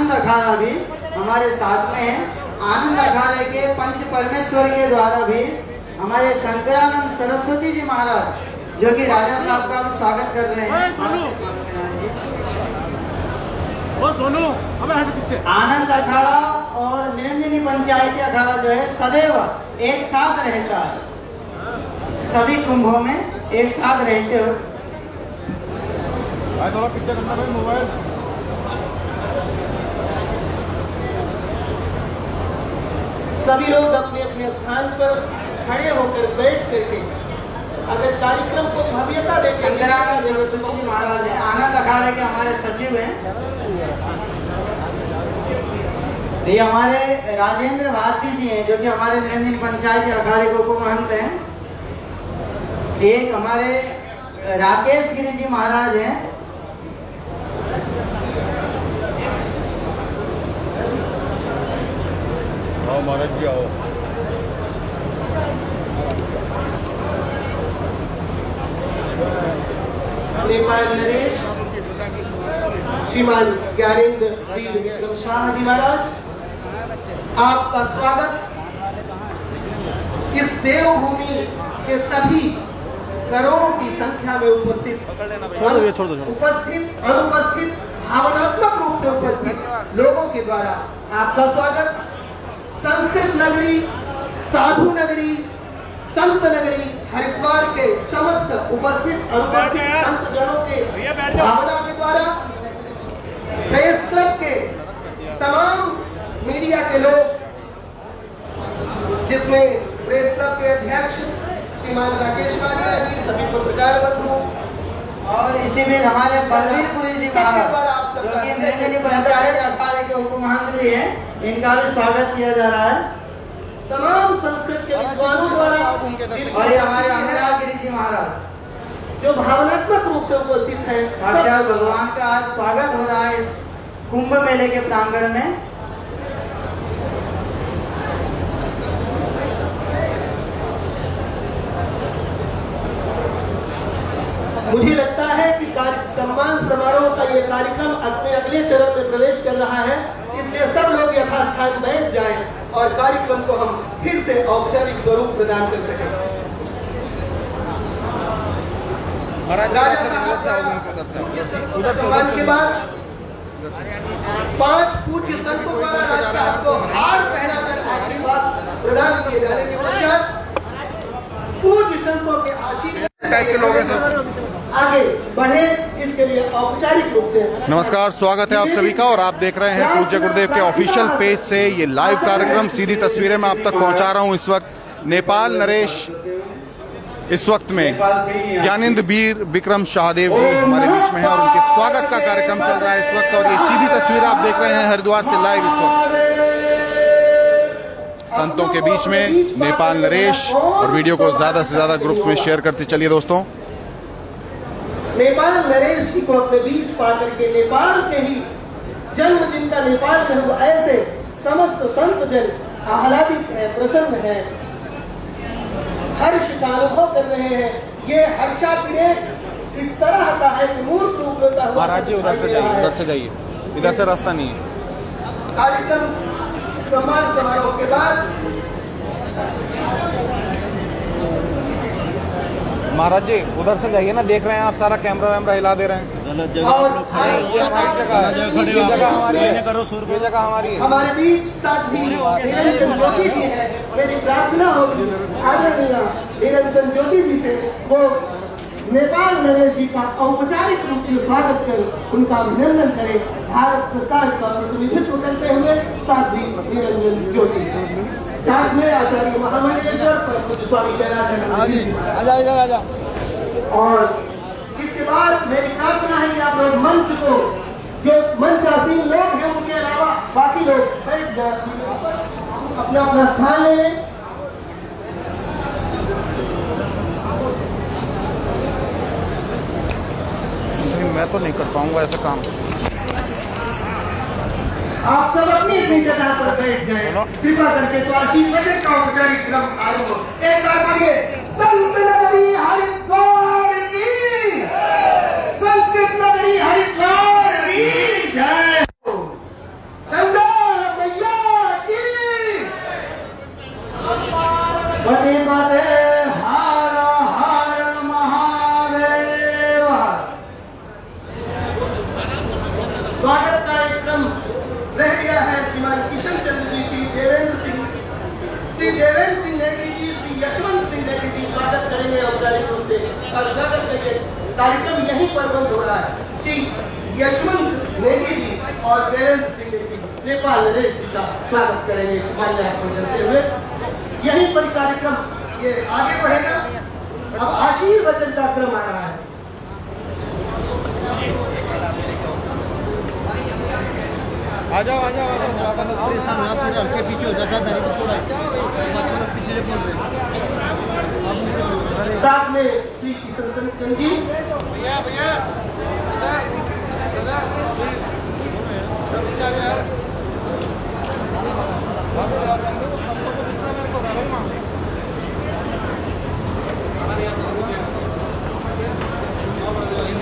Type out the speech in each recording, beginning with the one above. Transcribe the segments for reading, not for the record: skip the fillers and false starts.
आनंद अखाड़ा भी हमारे साथ में है। आनंद अखाड़े के पंच परमेश्वर के द्वारा भी हमारे शंकरानंद सरस्वती जी महाराज जो कि राजा साहब का भी स्वागत कर रहे हैं। सोनू अबे हट पीछे। आनंद अखाड़ा और निरंजनी पंचायती अखाड़ा जो है सदैव एक साथ रहता है, सभी कुंभों में एक साथ रहते हो। थोड़ा पीछे करना भाई मोबाइल। सभी लोग अपने अपने स्थान पर खड़े होकर बैठ करके अगर कार्यक्रम को भव्यता दे। शंकरानंद सरस्वती जी महाराज हैं, आनंद अखाड़े के हमारे सचिव हैं। ये हमारे राजेंद्र भारती जी हैं जो कि हमारे निरंजन पंचायती अखाड़े के उप महंत हैं। एक हमारे राकेश गिरी जी महाराज हैं। आओ महाराज जी आओ। नेपाल नरेश श्रीमान ज्ञानेंद्र विक्रम शाह जी महाराज, आपका स्वागत इस देवभूमि के सभी करोड़ों की संख्या में उपस्थित अनुपस्थित भावनात्मक रूप से उपस्थित लोगों के द्वारा आपका स्वागत। संस्कृत नगरी, साधु नगरी, संत नगरी हरिद्वार के समस्त उपस्थित अनुपस्थित संत जनों के भावना के द्वारा, प्रेस क्लब के तमाम मीडिया के लोग, जिसमें प्रेस क्लब के अध्यक्ष श्रीमान राकेश वालिया जी, सभी पत्रकार बंधु और इसी में हमारे बलवीरपुरी जी महाराज जो कि निरंजनी पंचायत अखाड़े के उप महंत भी हैं, इनका भी स्वागत किया जा रहा है। तमाम संस्कृत के विद्वानों द्वारा और ये हमारे अनुराग गिरी जी महाराज जो भावनात्मक रूप से उपस्थित हैं। साक्षात भगवान का आज स्वागत हो रहा है इस कुंभ मेले के प्रांगण में। मुझे लगता है कि सम्मान समारोह का ये कार्यक्रम अपने अगले चरण में प्रवेश कर रहा है, इसलिए सब लोग यथास्थान बैठ जाएं और कार्यक्रम को हम फिर से औपचारिक स्वरूप प्रदान कर सकें। सम्मान के बाद 5 पूज्य संतों द्वारा राजा साहब को हार पहनाकर आशीर्वाद प्रदान किए जाने के पश्चात पूज्य संतों के आशीर्वाद टाइप के लोग हैं सब आगे बढ़े, इसके लिए औपचारिक रूप से नमस्कार, स्वागत है आप सभी का। और आप देख रहे हैं पूज्य गुरुदेव के ऑफिशियल पेज से ये लाइव कार्यक्रम, सीधी तस्वीरें मैं आप तक पहुंचा रहा हूं। इस वक्त नेपाल नरेश, इस वक्त में ज्ञानेंद्र वीर विक्रम शाहदेव जी हमारे बीच में हैं और उनके स्वागत का कार्यक्रम चल रहा है इस वक्त। और ये सीधी तस्वीर आप देख रहे हैं हरिद्वार से लाइव इस वक्त संतों के बीच में नेपाल नरेश। और वीडियो को ज्यादा से ज्यादा ग्रुप्स में शेयर करते चलिए दोस्तों। नेपाल नरेश जी को अपने बीच पाकर के नेपाल के ही जन्म जिनका नेपाल में हुआ, ऐसे समस्त संत जन आह्लादित है, प्रसन्न है, हर्ष का अनुभव कर रहे हैं। ये हर्षातिरेक इस तरह का है कि मूर्त रूप होता हुआ महाराज जी उधर से जाइए, उधर से जाइए, इधर से रास्ता नहीं है। कार्यक्रम सम्मान समारोह के बाद महाराज जी उधर से जाइए ना, देख रहे हैं आप सारा कैमरा वैमरा हिला दे रहे हैं। और ये हमारी जगह है, ये जगह हमारी है, ये जगह हमारी है। हमारे बीच साथ भी निरंजन ज्योति जी है। मेरी प्रार्थना होगी आदरणीय निरंजन ज्योति जी से वो नेपाल नरेश जी का औपचारिक रूप से स्वागत कर उनका अभिनंदन करें, भारत सरकार का प्रतिनिधित्व करते हुए। साथ भी निरंजन ज्योति, साथ में आचार्य महामंडलेश्वर स्वामी कैलाश। और इसके बाद मेरी प्रार्थना है कि आप लोग मंच को, जो मंचासीन लोग हैं उनके अलावा बाकी लोग बैठ जाए, अपना अपना स्थान ले लें। मैं तो नहीं कर पाऊंगा ऐसा काम। आप सब अपनी अपनी जगह पर बैठ जाएं कृपा करके। तो आशीर्वाद का औपचारिक क्रम आरंभ। एक बार बोलिए, संत नगरी हरिद्वार की, संस्कृत नगरी हरिद्वार की जय। कार्यक्रम रह गया है श्रीमान किशन चंद्र जी, श्री देवेंद्र सिंह नेगी जी, श्री यशवंत सिंह नेगी जी स्वागत करेंगे औपचारिक रूप से और स्वागत करेंगे। कार्यक्रम यहीं पर बंद हो रहा है। श्री यशवंत नेगी जी और देवेंद्र सिंह नेगी नेपाल नरेश जी का स्वागत करेंगे माल्यार्पण करते हुए। यहीं पर कार्यक्रम ये आगे बढ़ेगा। अब आशीर्वचन का क्रम आ रहा है। आ जाओ आ जाओ पीछे हो जाता था पीछे बोल रहे साथ में श्री किशन चंद्र जी,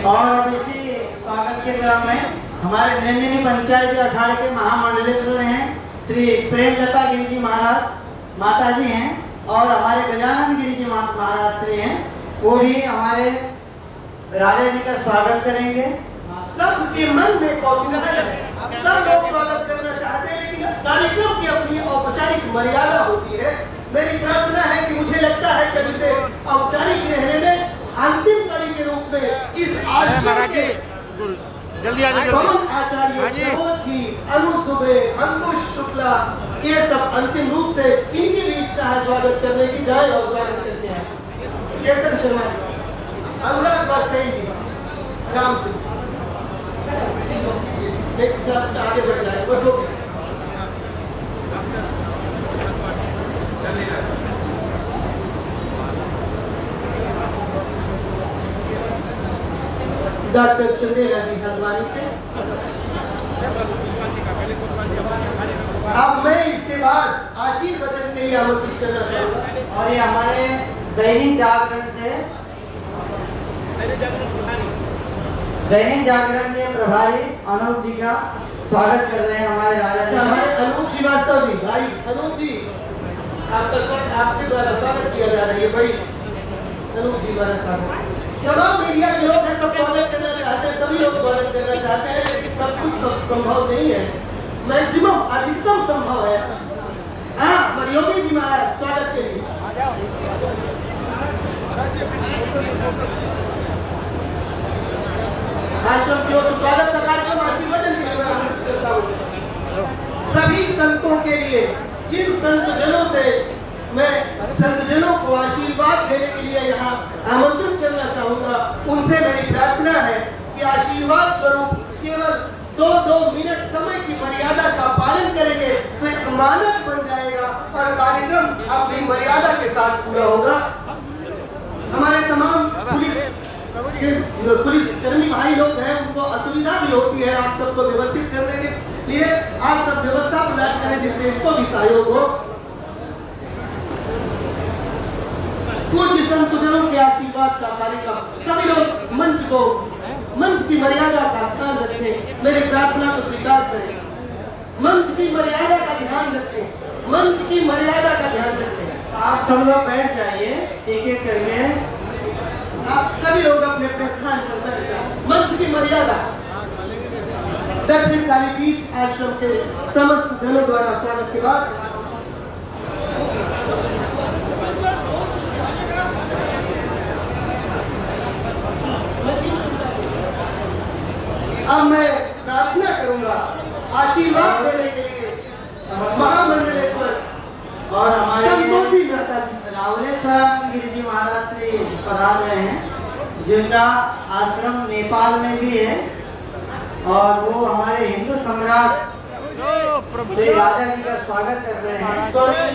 और इसी स्वागत के क्रम में हमारे निरंजनी पंचायत अखाड़े के महामंडलेश्वर हैं श्री प्रेमलता गिरी जी महाराज माता जी हैं और हमारे गजानंद गिरी जी महाराज श्री हैं, वो भी हमारे राजा जी का स्वागत करेंगे। सबके मन में कौतूहल है, सब लोग स्वागत करना चाहते हैं, लेकिन कार्यक्रम की अपनी औपचारिक मर्यादा होती है। मेरी प्रार्थना है कि मुझे लगता है कि इसे औपचारिक रहने में अंतिम कड़ी के रूप में इस आश्रम के जल्दी आ जाओ कौन आचार्य प्रमोद जी, अनुज दुबे, अंकुश शुक्ला, ये सब अंतिम रूप से इनकी भी इच्छा है स्वागत करने की, जाए और स्वागत करते हैं। चेतन शर्मा, अनुराग वाजपेयी जी, राम सिंह आगे बढ़ जाए बस हो गया। डॉक्टर चंदेला जी हल्द्वानी से। अब मैं इसके बाद आशीर्वचन के लिए आमंत्रित करना चाहूंगा और ये हमारे दैनिक जागरण से दैनिक जागरण के प्रभारी अनूप जी का स्वागत कर रहे हैं हमारे राजा जी। हमारे अनूप श्रीवास्तव जी, भाई अनूप जी आपके द्वारा स्वागत किया जा रहा है। भाई अनूप जी द्वारा स्वागत। तमाम मीडिया के लोग हैं, सब स्वागत करना चाहते हैं, सभी लोग स्वागत करना चाहते हैं, लेकिन सब कुछ संभव नहीं है। मैक्सिमम अधिकतम संभव है। हाँ, योगी जी महाराज स्वागत के लिए आश्रम की ओर से स्वागत का कार्यक्रम आशीर्वचन के लिए मैं आमंत्रित करता हूँ। सभी संतों के लिए, जिन संत जनों से मैं संत जनों को आशीर्वाद देने के लिए यहाँ आमंत्रित करना चाहूंगा, उनसे मेरी प्रार्थना है कि आशीर्वाद स्वरूप केवल 2-2 मिनट समय की मर्यादा का पालन करेंगे तो एक मानक बन जाएगा और कार्यक्रम अपनी मर्यादा के साथ पूरा होगा। हमारे तमाम पुलिस कर्मी भाई लोग हैं, उनको असुविधा भी होती है आप सबको व्यवस्थित करने के लिए। आप सब व्यवस्था प्रदान करें जिससे इनको भी सहयोग हो। कुछ संतजनों के आशीर्वाद का कार्यक्रम, सभी लोग मंच की मर्यादा का ध्यान रखें, मेरी प्रार्थना को स्वीकार करें। मंच की मर्यादा का ध्यान रखें, मंच की मर्यादा का ध्यान रखें। आप सब लोग बैठ जाइए एक एक करके। आप सभी लोग अपने अपने स्थान पर बैठ जाओ। मंच की मर्यादा। दक्षिण काली पीठ आश्रम के समस्त जनों द्वारा स्वागत के बाद अब मैं प्रार्थना करूंगा आशीर्वाद देने के लिए महामंडलेश्वर और हमारे संतोषी माता जी रावलेश्वर गिरी जी महाराज श्री पधार रहे हैं, जिनका आश्रम नेपाल में भी है और वो हमारे हिंदू सम्राट श्री राजा जी का स्वागत कर रहे हैं।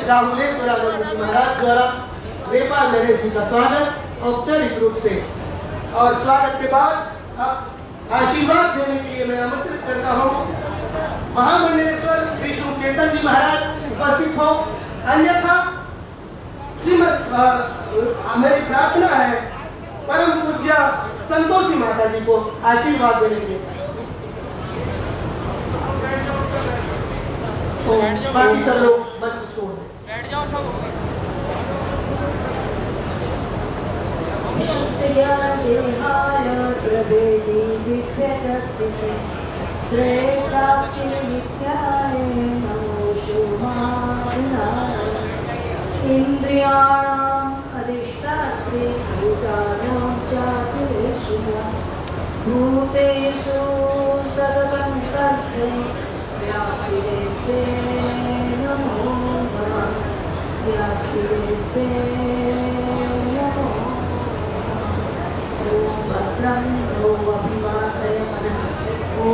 रावलेश्वर महाराज द्वारा नेपाल नरेश जी का स्वागत औपचारिक रूप से, और स्वागत के बाद अब आशीर्वाद देने के लिए मैं आमंत्रित करता हूँ महामंडलेश्वर विष्णु चेतन जी महाराज उपस्थित हो। अन्यथा मेरी प्रार्थना है परम पूज्य संतोषी माता जी को आशीर्वाद देने के लिए। तो बाकी सब लोग मंच छोड़ दें। बैठ जाओ सब। देहाय प्रभेदी दिव्यचक्षुषे श्रेष्ठा के नित्याय नमो शुभाय इंद्रियाणाम् अधिष्ठात्रे भूतानां चातिरेषु भूतेषु सर्वं तस्य व्याप्तिरेते नमो नमः व्याप्तिरेते नमो ॐ भद्रं नो अभिवादय मनः ॐ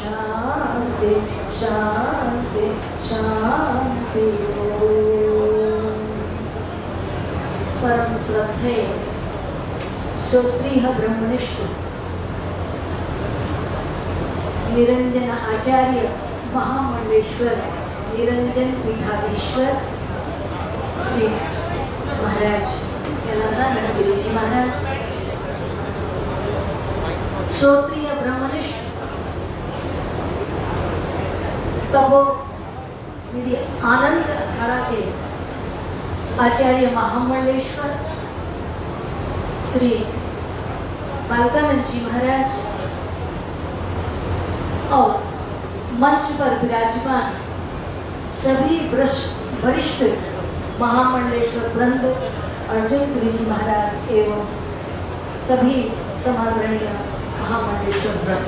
शान्ति शान्ति शान्ति ॐ परम श्रद्धेय श्रोत्रिय ब्रह्मनिष्ठ निरंजन आचार्य महामंडलेश्वर निरंजन पीठाधीश्वर श्री महाराज कैलासानंद गिरिजी महाराज श्रोत्रिय ब्रह्मनिष्ठ तबो मेरी आनंद अखाड़ा के आचार्य महामंडलेश्वर श्री बालकानंद जी महाराज और मंच पर विराजमान सभी वरिष्ठ महामंडलेश्वर वृंद अर्जुन गिरिजी महाराज एवं सभी समादरणीय महामंडलेश्वर वृंद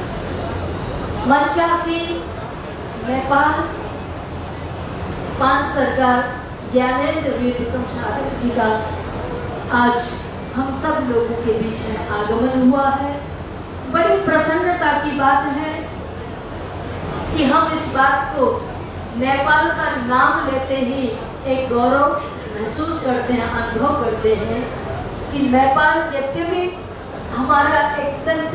मंचासीन नेपाल पान सरकार ज्ञानेंद्र वीर विक्रम सागर जी का आज हम सब लोगों के बीच में आगमन हुआ है। बड़ी प्रसन्नता की बात है कि हम इस बात को नेपाल का नाम लेते ही एक गौरव महसूस करते हैं, अनुभव करते हैं कि नेपाल यद्यपि हमारा अत्यंत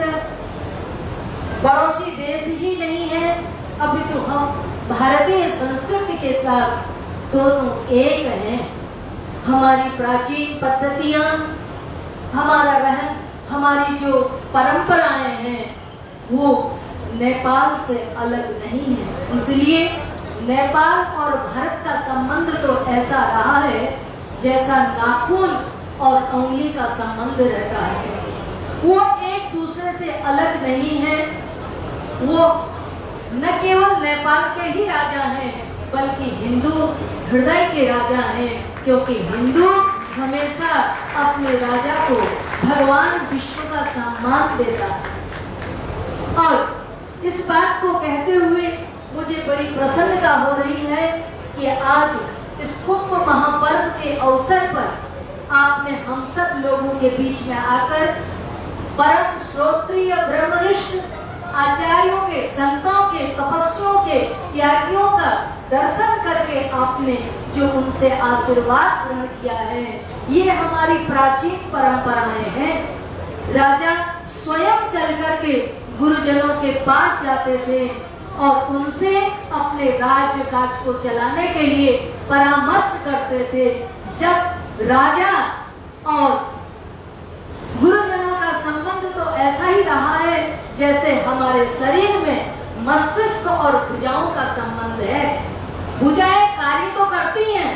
पड़ोसी देश ही नहीं है, अभी तो हम भारतीय संस्कृति के साथ दोनों एक हैं। हमारी प्राचीन पद्धतियाँ, हमारा रहन, हमारी जो परंपराएं हैं वो नेपाल से अलग नहीं है। इसलिए नेपाल और भारत का संबंध तो ऐसा रहा है जैसा नाखून और उंगली का संबंध रहता है। वो एक दूसरे से अलग नहीं है। वो न केवल नेपाल के ही राजा हैं बल्कि हिंदू हृदय के राजा हैं, क्योंकि हिंदू हमेशा अपने राजा को भगवान विष्णु का सम्मान देता है। और इस बात को कहते हुए मुझे बड़ी प्रसन्नता हो रही है कि आज इस कुंभ महापर्व के अवसर पर आपने हम सब लोगों के बीच में आकर परम श्रोत्रिय ब्रह्मनिष्ठ आचार्यों के, संतों के, तपस्वियों के, त्यागियों का दर्शन करके आपने जो उनसे आशीर्वाद ग्रहण किया है, ये हमारी प्राचीन परंपराएं हैं। राजा स्वयं चल करके गुरुजनों के पास जाते थे और उनसे अपने राजकाज को चलाने के लिए परामर्श करते थे। जब राजा और गुरुजनों का संबंध तो ऐसा ही रहा है जैसे हमारे शरीर में मस्तिष्क और भुजाओं का संबंध है। भुजाएं कार्य तो करती हैं,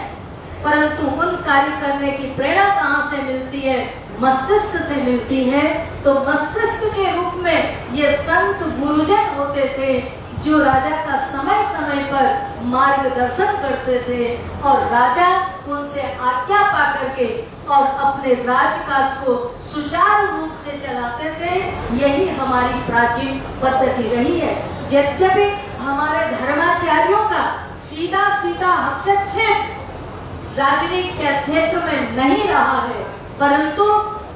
परंतु उन कार्य करने की प्रेरणा कहाँ से मिलती है? मस्तिष्क से मिलती है। तो मस्तिष्क के रूप में ये संत गुरुजन होते थे जो राजा का समय समय पर मार्गदर्शन करते थे और राजा उनसे आज्ञा पा करके और अपने राजकाज को सुचारू रूप से चलाते थे। यही हमारी प्राचीन पद्धति रही है। यद्यपि हमारे धर्माचार्यों का सीधा सीधा हस्तक्षेप राजनीतिक क्षेत्र में नहीं रहा है, परंतु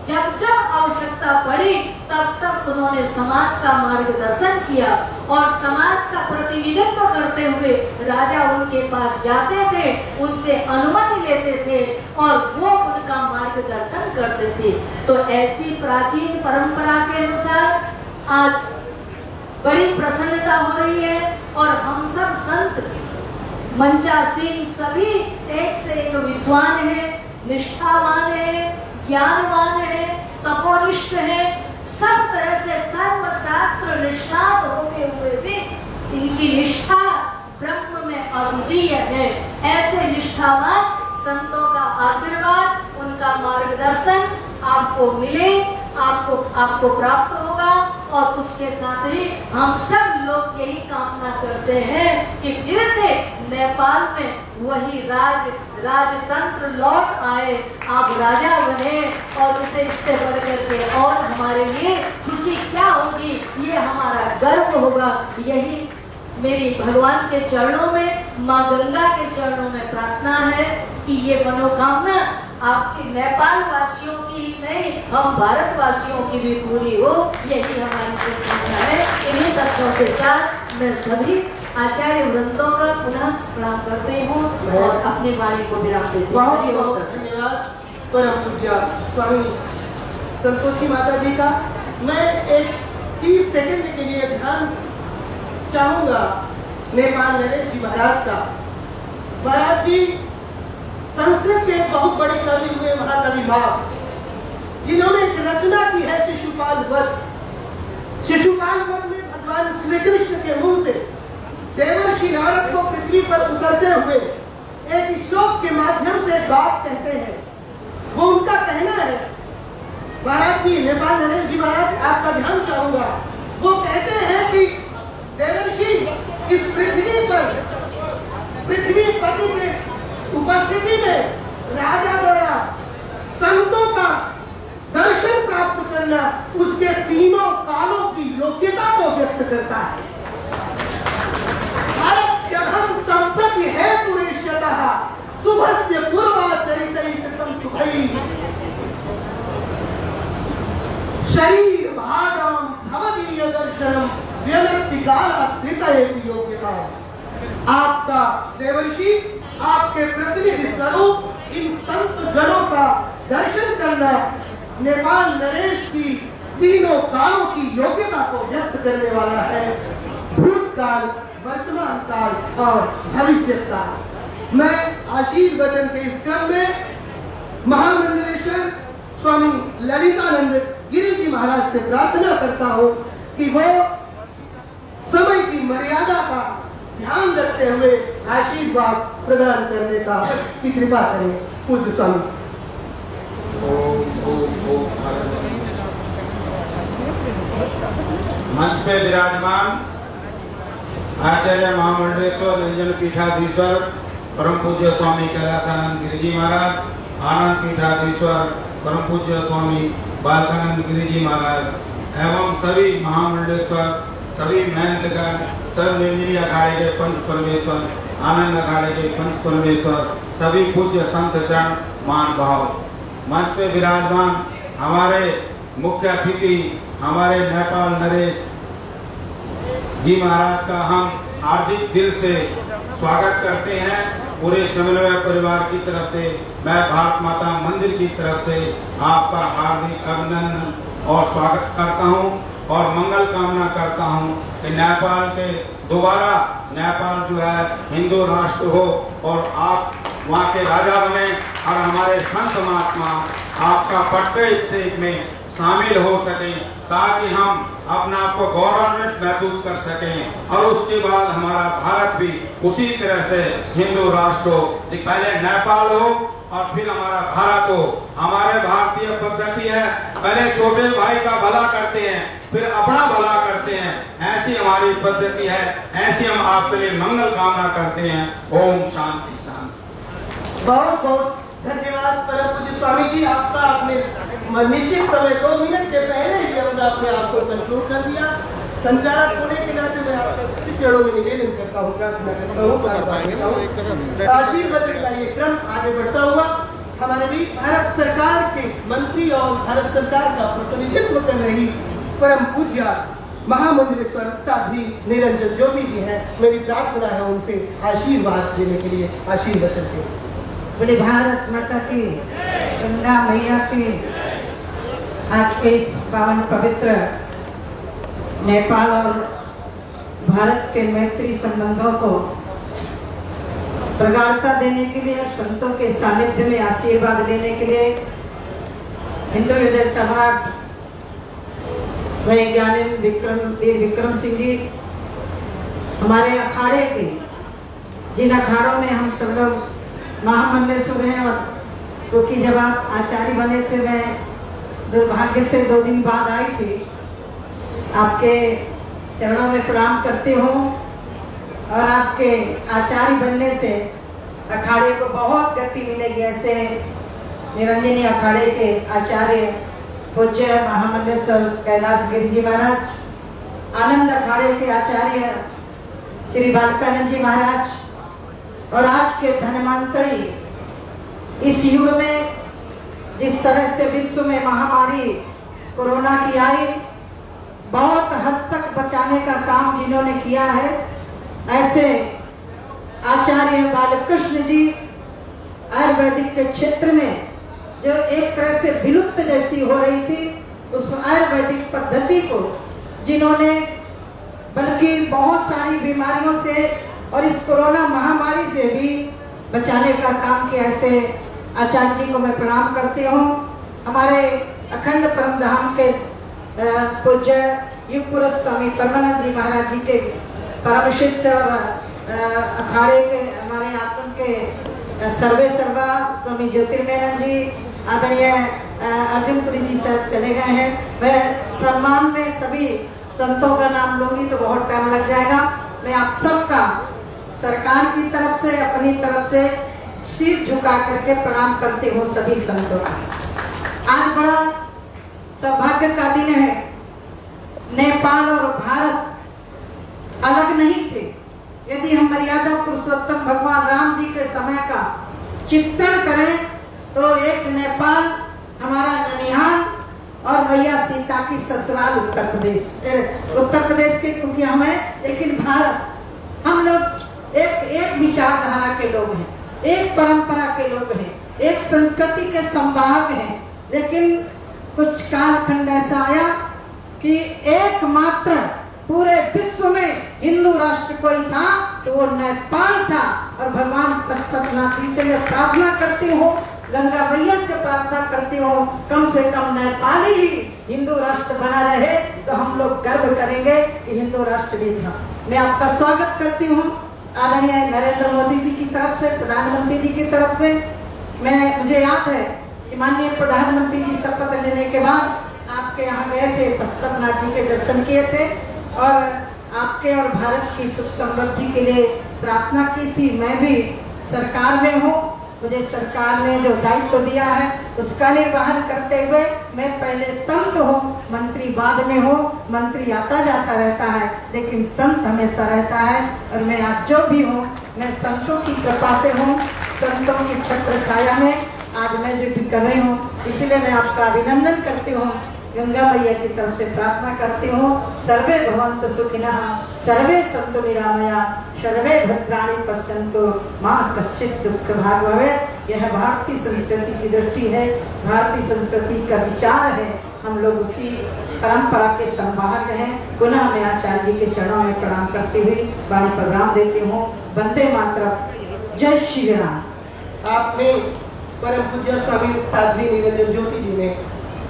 जब जब आवश्यकता पड़ी तब तब उन्होंने समाज का मार्गदर्शन किया और समाज का प्रतिनिधित्व करते हुए राजा उनके पास जाते थे, उनसे अनुमति लेते थे और वो उनका मार्गदर्शन करते थे। तो ऐसी प्राचीन परंपरा के अनुसार आज बड़ी प्रसन्नता हो रही है और हम सब संत मंचासीन सभी एक से एक विद्वान है, निष्ठावान है, ज्ञानवान है, तपोनिष्ठ है, सब तरह से सर्वशास्त्र निष्णात होते हुए भी इनकी निष्ठा ब्रह्म में अद्वितीय है। ऐसे निष्ठावान संतों का आशीर्वाद, उनका मार्गदर्शन आपको मिले, आपको प्राप्त होगा और उसके साथ ही हम सब लोग यही करते हैं कि फिर से नेपाल में वही राजतंत्र लौट आए, आप राजा बने और उसे इससे बढ़कर के और हमारे लिए खुशी क्या होगी, ये हमारा गर्व होगा। यही मेरी भगवान के चरणों में, माँ गंगा के चरणों में प्रार्थना है कि ये मनोकामना आपके नेपाल वासियों की ही नहीं, हम भारतवासियों की भी पूरी हो, यही हमारी शुभकामना है। इन्हीं शब्दों के साथ मैं सभी आचार्य वृंदों का पुनः प्रणाम करती हूँ और अपनी वाणी को विराम देती हूँ। बहुत बहुत धन्यवाद परम पूज्य स्वामी संतोषी माता जी का। मैं एक 30 सेकंड के लिए ध्यान चाहूंगा नेपाल नरेश जी महाराज का। महाराज जी संस्कृत के एक बहुत बड़े कवि हुए, महाकवि भाव, जिन्होंने एक रचना की है शिशुपाल वध। शिशुपाल वध में भगवान श्री कृष्ण के मुंह से देवर्षि नारद को पृथ्वी पर उतरते हुए एक श्लोक के माध्यम से बात कहते हैं। वो उनका कहना है, महाराज जी, नेपाल नरेश जी महाराज, आपका ध्यान चाहूंगा। वो कहते हैं कि देवर्षि इस पृथ्वी पर पृथ्वी पति के उपस्थिति में राजा द्वारा संतों का दर्शन प्राप्त करना उसके तीनों कालों की योग्यता को व्यक्त करता है। हम संप्रति है पुरेशतः शुभस्य पूर्वाचरितम सुखई शरीर भागम भवदीय दर्शनम व्यक्ति काल योग्यता। आपका देवर्षि, आपके प्रतिनिधि स्वरूप इन संत जनों का दर्शन करना नेपाल नरेश की तीनों कालों की योग्यता को व्यक्त करने वाला है, भूतकाल, वर्तमान काल और भविष्य काल। मैं आशीर्वचन के इस क्रम में महामंडलेश्वर स्वामी ललितानंद गिरी जी महाराज से प्रार्थना करता हूँ कि वो समय की मर्यादा का ध्यान रखते हुए आशीर्वाद प्रदान करने का की कृपा करें। पूज्य स्वामी। मंच पे विराजमान आचार्य महामंडलेश्वर रंजन पीठाधीश्वर परम पूज्य स्वामी कैलासानंद गिरी जी महाराज, आनंद पीठाधीश्वर परम पूज्य स्वामी बालकानंद गिरी जी महाराज एवं सभी महामंडलेश्वर, सभी महंतगण, सब निर्जनी अखाड़े के पंच परमेश्वर, आनंद अखाड़े के पंच परमेश्वर, सभी पूज्य संत चरण मान भाव। मंच पे विराजमान हमारे मुख्य अतिथि, हमारे नेपाल नरेश जी महाराज का हम हार्दिक दिल से स्वागत करते हैं। पूरे समन्वय परिवार की तरफ से, मैं भारत माता मंदिर की तरफ से आपका हार्दिक अभिनंदन और स्वागत करता हूं और मंगल कामना करता हूं कि नेपाल के दोबारा नेपाल जो है हिंदू राष्ट्र हो और आप वहाँ के राजा बने और हमारे संत महात्मा आपका पट्टाभिषेक में शामिल हो सके, ताकि हम अपना आप को गौरवान्वित महसूस कर सकें और उसके बाद हमारा भारत भी उसी तरह से हिंदू राष्ट्र हो। पहले नेपाल हो और फिर हमारा भारत हो। हमारे भारतीय पद्धति है, पहले छोटे भाई का भला करते हैं, फिर अपना भला करते हैं। ऐसी हमारी पद्धति है, ऐसी हम आपके लिए मंगल कामना करते हैं। ओम शांति शांति। बहुत बहुत धन्यवाद परम पूज्य स्वामी जी, आपका आपने निश्चित समय 2 मिनट के पहले ही अपने आप को कंट्रोल कर दिया। संचालक होने के नाते मैं आपके चरणों में निवेदन करता हूँ, प्रार्थना करता हूँ। आशीर्वाद का ये क्रम आगे बढ़ता हुआ हमारे बीच भारत सरकार के मंत्री और भारत सरकार का प्रतिनिधित्व कर रही परम पूज्य महामंडलेश्वर साध्वी निरंजन ज्योति जी हैं। मेरी प्रार्थना है उनसे आशीर्वाद देने के लिए आशीर्वचन के। बड़े भारत माता की, गंगा मैया के आज के इस पावन पवित्र नेपाल और भारत के मैत्री संबंधों को प्रगाढ़ता देने के लिए और संतों के सानिध्य में आशीर्वाद लेने के लिए हिंदू हृदय सम्राट वैज्ञानिक विक्रम सिंह जी हमारे अखाड़े के, जिन अखाड़ों में हम सब लोग महामंडलेश्वर हैं और क्योंकि जब आप आचार्य बने थे, मैं दुर्भाग्य से 2 दिन बाद आई थी, आपके चरणों में प्रणाम करती हूँ और आपके आचार्य बनने से अखाड़े को बहुत गति मिलेगी। ऐसे निरंजनी अखाड़े के आचार्य पूज्य महामंडलेश्वर कैलाश गिरि जी महाराज, आनंद अखाड़े के आचार्य श्री बालकानंद जी महाराज, और आज के धन्वंतरी इस युग में जिस तरह से विश्व में महामारी कोरोना की आई, बहुत हद तक बचाने का काम जिन्होंने किया है, ऐसे आचार्य बालकृष्ण जी आयुर्वेदिक के क्षेत्र में जो एक तरह से विलुप्त जैसी हो रही थी, उस आयुर्वेदिक पद्धति को जिन्होंने बल्कि बहुत सारी बीमारियों से और इस कोरोना महामारी से भी बचाने का काम किया, ऐसे आचार्य जी को मैं प्रणाम करती हूँ। हमारे अखंड परम धाम के पूज्य युग पुरुष स्वामी परमानंद जी महाराज जी के परम शिष्य और अखाड़े के हमारे आश्रम के सर्वे सर्वा स्वामी ज्योतिर्मय जी, आदरणीय अर्जुनपुरी जी साहब चले गए हैं। मैं सम्मान में सभी संतों का नाम लूंगी तो बहुत टाइम लग जाएगा। मैं आप सबका सरकार की तरफ से, अपनी तरफ से सिर झुका करके प्रणाम करती हूँ सभी संतों का। आज बड़ा सौभाग्य का दिन है। नेपाल और भारत अलग नहीं थे। यदि हम मर्यादा पुरुषोत्तम भगवान राम जी के समय का चित्रण करें तो एक नेपाल हमारा ननिहाल और मैया सीता की ससुराल उत्तर प्रदेश के क्योंकि हम हैं, लेकिन भारत हम लोग एक विचारधारा के लोग हैं, एक परंपरा के लोग हैं, एक संस्कृति के संवाहक हैं। लेकिन कुछ कालखंड ऐसा आया कि एकमात्र पूरे विश्व में हिंदू राष्ट्र कोई था तो वो नेपाल था। और भगवान पशुपतिनाथ जी से मैं प्रार्थना करती हूँ, गंगा मैया से प्रार्थना करती हूँ, कम से कम नेपाल ही हिंदू राष्ट्र बना रहे तो हम लोग गर्व करेंगे कि हिंदू राष्ट्र भी था। मैं आपका स्वागत करती हूँ आदरणीय नरेंद्र मोदी जी की तरफ से, प्रधानमंत्री जी की तरफ से। मुझे याद है कि माननीय प्रधानमंत्री जी शपथ लेने के बाद आपके यहाँ गए थे, पशुपतिनाथ जी के दर्शन किए थे और आपके और भारत की सुख समृद्धि के लिए प्रार्थना की थी। मैं भी सरकार में हूँ, मुझे सरकार ने जो दायित्व दिया है उसका निर्वहन करते हुए मैं पहले संत हूँ, मंत्री बाद में हूँ। मंत्री आता जाता रहता है लेकिन संत हमेशा रहता है। और मैं आज जो भी हूँ मैं संतों की कृपा से हूँ, संतों की छत्र छाया में आज मैं जो भी कर रही हूँ, इसलिए मैं आपका अभिनंदन करती हूँ। गंगा मैया की तरफ से प्रार्थना करती हूँ, सर्वे भवन्तु सुखिनः, सर्वे सन्तु निरामया, सर्वे भद्राणि पश्यन्तु, मां कश्चित् दुःख भाग् भवेत्। यह भारतीय संस्कृति की दृष्टि है, भारतीय संस्कृति का विचार है। हम लोग उसी परंपरा के संवाहक हैं। पुनः मैं आचार्य जी के चरणों में प्रणाम करती हुई वाणी पर विराम देती हूँ। वंदे मातरम, जय श्री राम। आपने परम पूज्य स्वामी साध्वी निरंजन ज्योति जी ने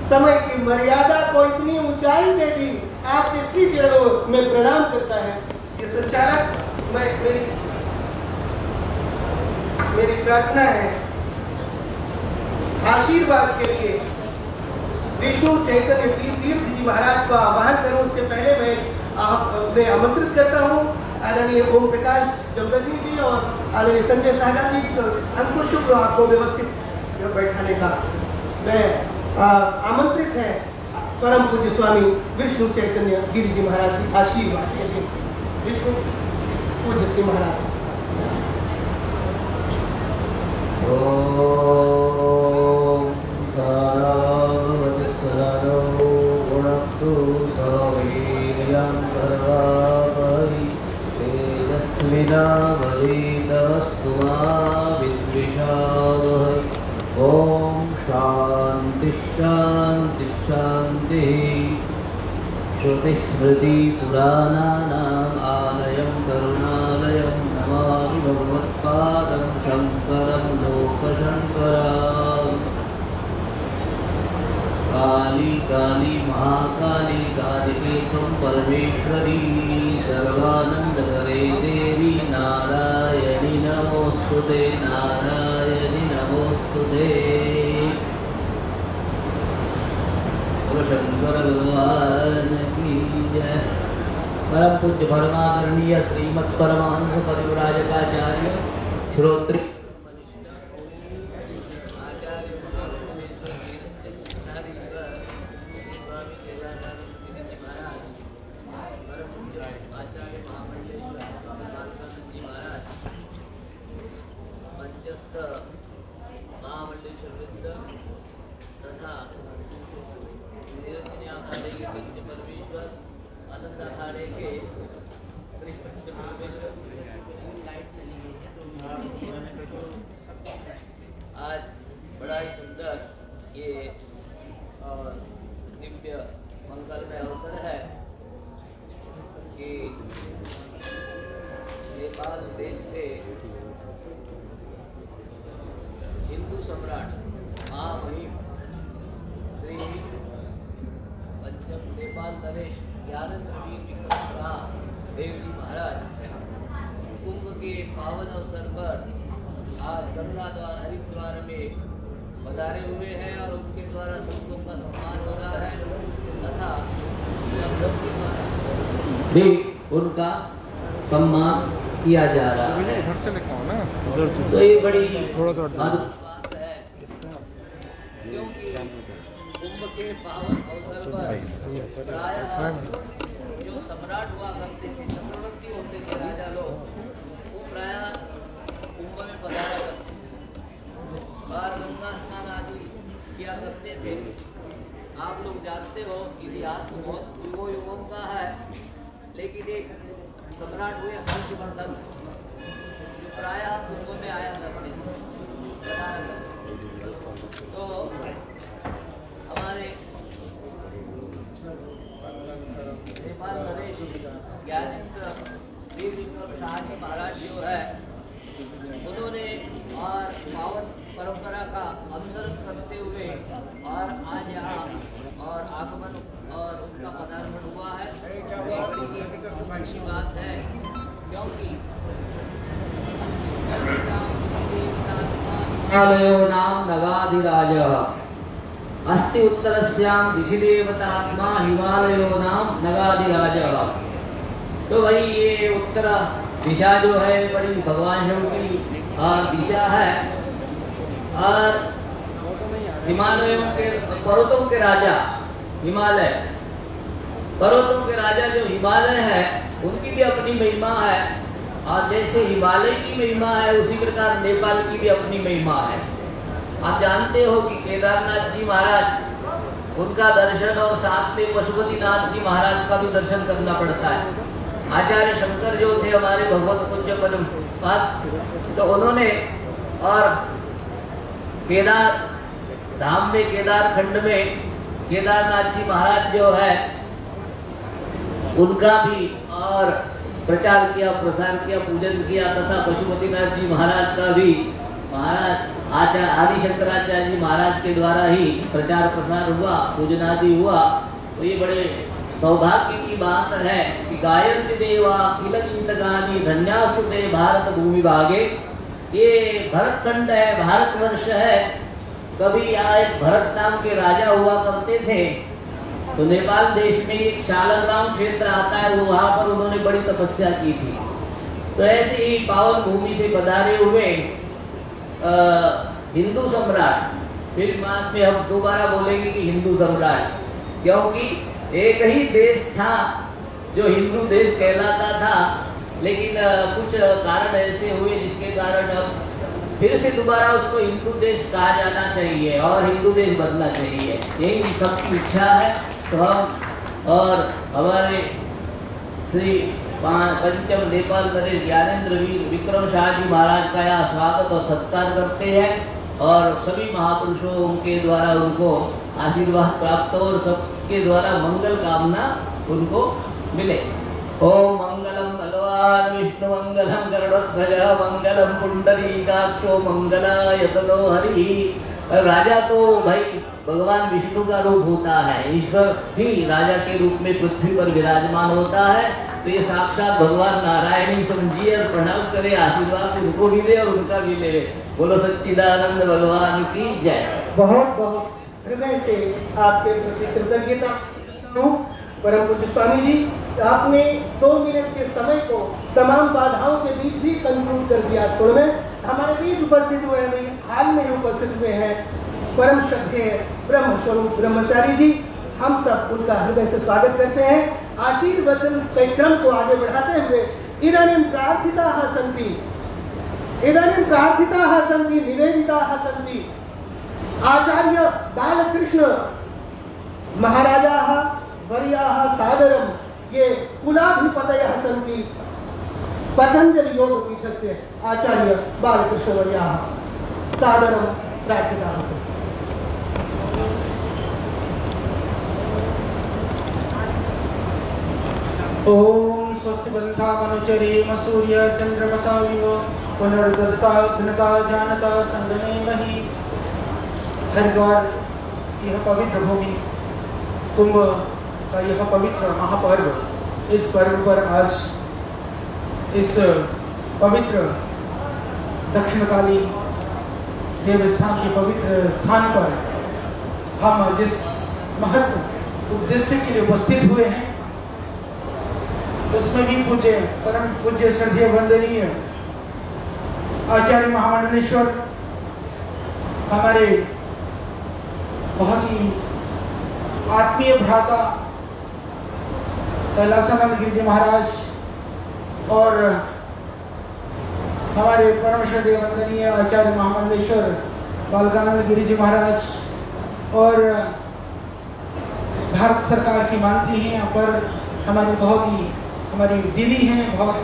समय की मर्यादा को इतनी ऊंचाई दे दी। आप इसकी चरणों में प्रणाम करता है। ये संचालक मेरी प्रार्थना है आशीर्वाद के लिए विष्णु चैतन्य तीर्थ जी महाराज को आह्वान करूं। उसके पहले मैं आमंत्रित करता हूं आदरणीय ओम प्रकाश जमदग्नि जी और आदरणीय संजय सागर जी, अंकुश शुक्ल आपको व्यवस्थित बैठाने का मैं आमंत्रित है। परम पूज्य स्वामी विष्णु चैतन्य गिरि जी महाराज की आशीर्वाद के लिए। विष्णु पूज्य श्री महाराज। ओम सहनावतु गुणक्तु सवीर्यं करवावहै तेजस्विनावधीतमस्तु मा विद्विषावहै। ओम शांति शांति शांति। श्रुतिस्मृतिपुराणानाम् आलयं करुणालयं नमामि भगवत्पादं शङ्करं लोकशङ्करम्। काली काली महाकाली कालिके त्वं परमेश्वरी सर्वानन्दकरे देवी नारायणि नमोऽस्तुते नारायणि नमोऽस्तुते। शंकर भगवान की जय। परम पूज्य परमादरणीय श्रीमत् परमहंस परिव्राजकाचार्य श्रोत्री तथा निरंजनी अखाड़े के कृष्ण परमेश्वर, आनंद अखाड़े के कृष्ण परमेश्वर, आज बड़ा ही सुंदर ये और दिव्य मंगलमय अवसर है कि नेपाल देश से हिंदू सम्राट महामहिम श्री पंचम नेपाल नरेश ज्ञानेंद्र वीर विक्रम शाह देव जी महाराज कुंभ के पावन अवसर पर आज गंगा द्वार हरिद्वार में पधारे हुए हैं और उनके द्वारा संतों का सम्मान हो रहा है तथा शब्दों के द्वारा भी उनका सम्मान किया जा रहा है। इधर से लिखा हो ना, तो ये बड़ी थोड़ा सा अद्भुत बात है क्योंकि कुंभ के पावन अवसर पर प्रायः जो सम्राट हुआ करते थे, चक्रवर्ती होते थे राजा लोग, वो प्रायः कुंभ में पधारा करते थे और गंगा स्नान आदि किया करते थे। आप लोग जानते हो इतिहास तो बहुत युगों युगों का है, लेकिन एक सम्राट हुए हर्षवर्धन जो प्रायः कुंभ में आया करते थे। तो हमारे नेपाल नरेश ज्ञानेंद्र वीर विक्रम शाह जी महाराज जो है उन्होंने और पावन परंपरा का अनुसरण करते हुए और आज यहाँ और आगमन और उनका पदार्पण हुआ है। ये बड़ी अच्छी बात है क्योंकि हिमालयो नाम नगाधिराज अस्ति उत्तरस्याम दिशि देवतात्मा हिमालयो नाम नगाधिराज। तो भाई ये उत्तर दिशा जो है बड़ी भगवान शिव की दिशा है और हिमालयों के पर्वतों के राजा हिमालय, पर्वतों के राजा जो हिमालय है उनकी भी अपनी महिमा है और जैसे हिमालय की महिमा है उसी प्रकार नेपाल की भी अपनी महिमा है। आप जानते हो कि केदारनाथ जी महाराज उनका दर्शन और साथ में पशुपतिनाथ जी महाराज का भी दर्शन करना पड़ता है। आचार्य शंकर जो थे हमारे भगवत पूज्य परमपाद, तो उन्होंने और केदार धाम में केदार खंड में केदारनाथ जी महाराज जो है उनका भी और प्रचार किया, प्रसार किया, पूजन किया तथा पशुपतिनाथ जी महाराज का भी महाराज आचार्य आदि शंकराचार्य जी महाराज के द्वारा ही प्रचार प्रसार हुआ, पूजन आदि हुआ। तो ये बड़े सौभाग्य की बात है कि गायन्ति देवा किल गीत गानी धन्यास्तुते भारत भूमि भागे। ये भरत खंड है, भारतवर्ष है। कभी यहाँ एक भरत नाम के राजा हुआ करते थे, तो नेपाल देश में एक शालग्राम क्षेत्र आता है, वहां पर उन्होंने बड़ी तपस्या की थी। तो ऐसे ही पावन भूमि से पधारे हुए हिंदू सम्राट, फिर बाद में हम दोबारा बोलेंगे कि हिंदू सम्राट, क्योंकि एक ही देश था जो हिंदू देश कहलाता था, लेकिन कुछ कारण ऐसे हुए जिसके कारण अब फिर से दोबारा उसको हिंदू देश कहा जाना चाहिए और हिंदू देश बनना चाहिए। यही सबकी इच्छा है। तो हम और हमारे श्री पंचम नेपाल नरेश ज्ञानेंद्र वीर विक्रम शाह जी महाराज का यहाँ स्वागत और सत्कार करते हैं और सभी महापुरुषों के द्वारा उनको आशीर्वाद प्राप्त हो और सबके द्वारा मंगल कामना उनको मिले। ओम मंगलम भगवान विष्णु मंगलम गरुड़ध्वज मंगलम पुंडरीकाक्षो मंगलायतनो हरि। राजा तो भाई भगवान विष्णु का रूप होता है, ईश्वर भी राजा के रूप में पृथ्वी पर विराजमान होता है। तो ये साक्षात भगवान नारायण ही समझिए और प्रणाम करे, आशीर्वाद उनको भी दे और उनका भी ले। बोलो सच्चिदानंद भगवान की जय। बहुत बहुत हृदय से आपके प्रति कृतज्ञता हूँ। परम पूज्य स्वामी जी आपने 2 मिनट के समय को तमाम बाधाओं के बीच भी कंक्लूड कर दिया। तो में हमारे बीच उपस्थित हुए हैं, हाल में उपस्थित हुए हैं परम श्रद्धेय ब्रह्म स्वरूप ब्रह्मचारी जी। हम सब उनका हृदय से स्वागत करते हैं। आशीर्वचन कार्यक्रम को आगे बढ़ाते हुए इदानीं प्रार्थिताः सन्ति, इदानीं प्रार्थिताः सन्ति, निवेदिताः सन्ति। आचार्य बालकृष्ण महाराजाः वर्याः सादरं ये कुलाधिपतयः सन्ति पतंजलि योगपीठस्य आचार्य बालकृष्ण वर्याः सादरं प्रार्थिताः सन्ति। ओम स्वस्ति बंधा मनुचरेम सूर्य चंद्रमसाविव पुनर्दत्ता घनता जानता संगमे मही। हरिद्वार की यह पवित्र भूमि, कुंभ का यह पवित्र महापर्व, इस पर्व पर आज इस पवित्र दक्षिणकाली देवस्थान के पवित्र स्थान पर हम जिस महत्व उद्देश्य के लिए उपस्थित हुए हैं, उसमें भी पूज्य परम पूज्य श्रद्धेय वंदनीय आचार्य महामंडलेश्वर हमारे बहुत ही आत्मीय भ्राता कैलासानंद गिरिजी महाराज और हमारे परम श्रद्धेय वंदनीय आचार्य महामंडलेश्वर बालकानंद गिरिजी महाराज और भारत सरकार की मंत्री हैं, यहाँ पर हमारी बहुत ही हमारी दीदी हैं, बहुत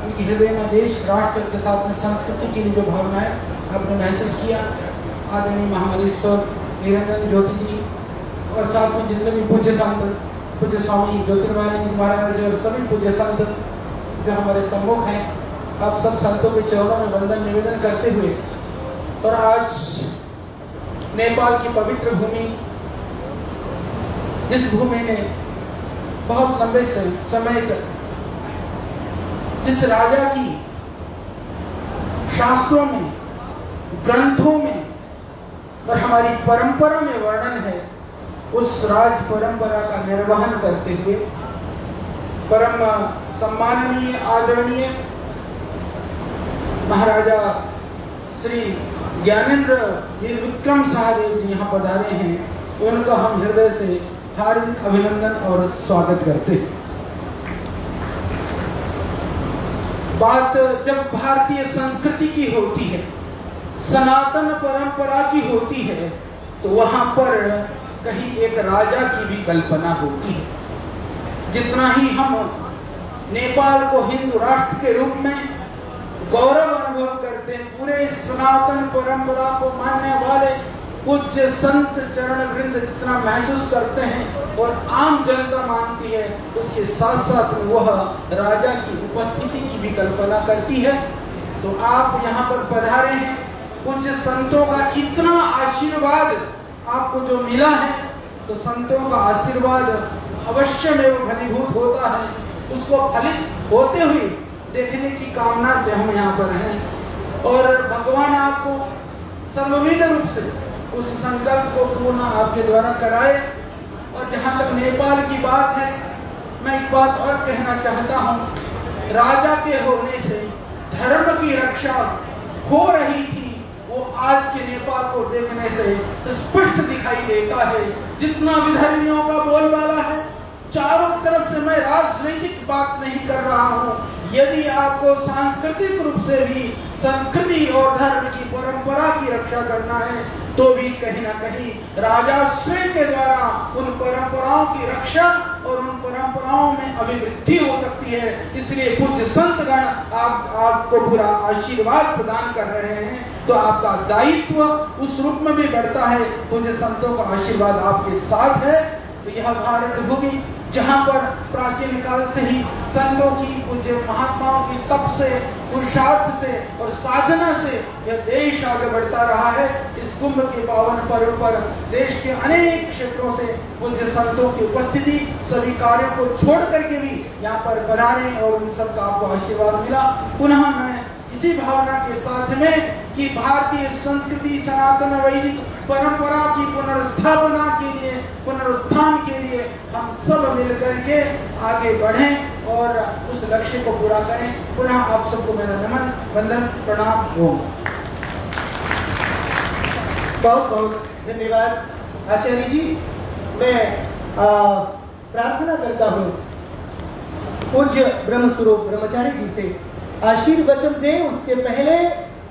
उनकी हृदय में देश राष्ट्र के साथ में संस्कृति के लिए जो भावनाएं आपने महसूस किया। आदरणीय महामंडलेश्वर निरंजन ज्योति जी और साथ में जितने भी पूज्य संत, पूज्य स्वामी ज्योतिर्मयानंद जी महाराज और सभी पूज्य संत जो हमारे सम्मुख हैं, आप सब संतों के चरणों में वंदन निवेदन करते हुए और आज नेपाल की पवित्र भूमि, जिस भूमि ने बहुत लंबे समय तक जिस राजा की शास्त्रों में, ग्रंथों में और हमारी परंपरा में वर्णन है, उस राज परंपरा का निर्वहन करते हुए परम सम्माननीय आदरणीय महाराजा श्री ज्ञानेंद्र वीर विक्रम साहदेव जी यहाँ पधारे हैं। उनका हम हृदय से हार्दिक अभिनंदन और स्वागत करते हैं। बात जब भारतीय संस्कृति की होती है, सनातन परंपरा की होती है, तो वहां पर कहीं एक राजा की भी कल्पना होती है। जितना ही हम नेपाल को हिंदू राष्ट्र के रूप में गौरव अनुभव करते हैं, पूरे सनातन परंपरा को मानने वाले कुछ संत चरण वृंद जितना महसूस करते हैं और आम जनता मानती है, उसके साथ साथ में वह राजा की उपस्थिति की भी कल्पना करती है। तो आप यहाँ पर पधारे हैं, कुछ संतों का इतना आशीर्वाद आपको जो मिला है, तो संतों का आशीर्वाद अवश्य में वो फलीभूत होता है, उसको फलित होते हुए देखने की कामना से हम यहाँ पर हैं और भगवान आपको सर्वविध रूप से उस संकल्प को पूर्ण आपके द्वारा कराए। और जहाँ तक नेपाल की बात है, मैं एक बात और कहना चाहता हूँ, राजा के होने से धर्म की रक्षा हो रही थी, वो आज के नेपाल को देखने से स्पष्ट दिखाई देता है। जितना विधर्मियों का बोलबाला है, चारों तरफ से मैं राजनीतिक बात नहीं कर रहा हूँ, यदि आपको सांस्कृतिक रूप से भी संस्कृति और धर्म की परंपरा की रक्षा करना है, तो भी कहीं ना कहीं राजाश्रय के द्वारा उन परंपराओं की रक्षा और उन परंपराओं में अभिवृद्धि हो सकती है। इसलिए कुछ संतगण आपको पूरा आशीर्वाद प्रदान कर रहे हैं, तो आपका दायित्व उस रूप में भी बढ़ता है। कुछ संतों का आशीर्वाद आपके साथ है। तो यह भारत भूमि जहाँ पर प्राचीन काल से ही संतों की, पूज्य महात्माओं की तप से, पुरुषार्थ से और साधना से यह देश आगे बढ़ता रहा है। इस कुंभ के पावन पर्व पर देश के अनेक क्षेत्रों से पूज्य संतों की उपस्थिति, सभी कार्यों को छोड़ करके भी यहाँ पर पधारे और उन सबका आपको आशीर्वाद मिला। पुनः मैं इसी भावना के साथ में कि भारतीय संस्कृति, सनातन वैदिक परंपरा की पुनर्स्थापना के लिए, पुनरुत्थान के लिए हम सब मिलकर के आगे बढ़ें और उस लक्ष्य को पूरा करें। पुनः आप सबको मेरा नमन, वंदन, प्रणाम। ओम। बहुत बहुत धन्यवाद आचार्य जी। मैं प्रार्थना करता हूँ पूज्य ब्रह्मस्वरूप ब्रह्मचारी जी से आशीर्वचन दे। उसके पहले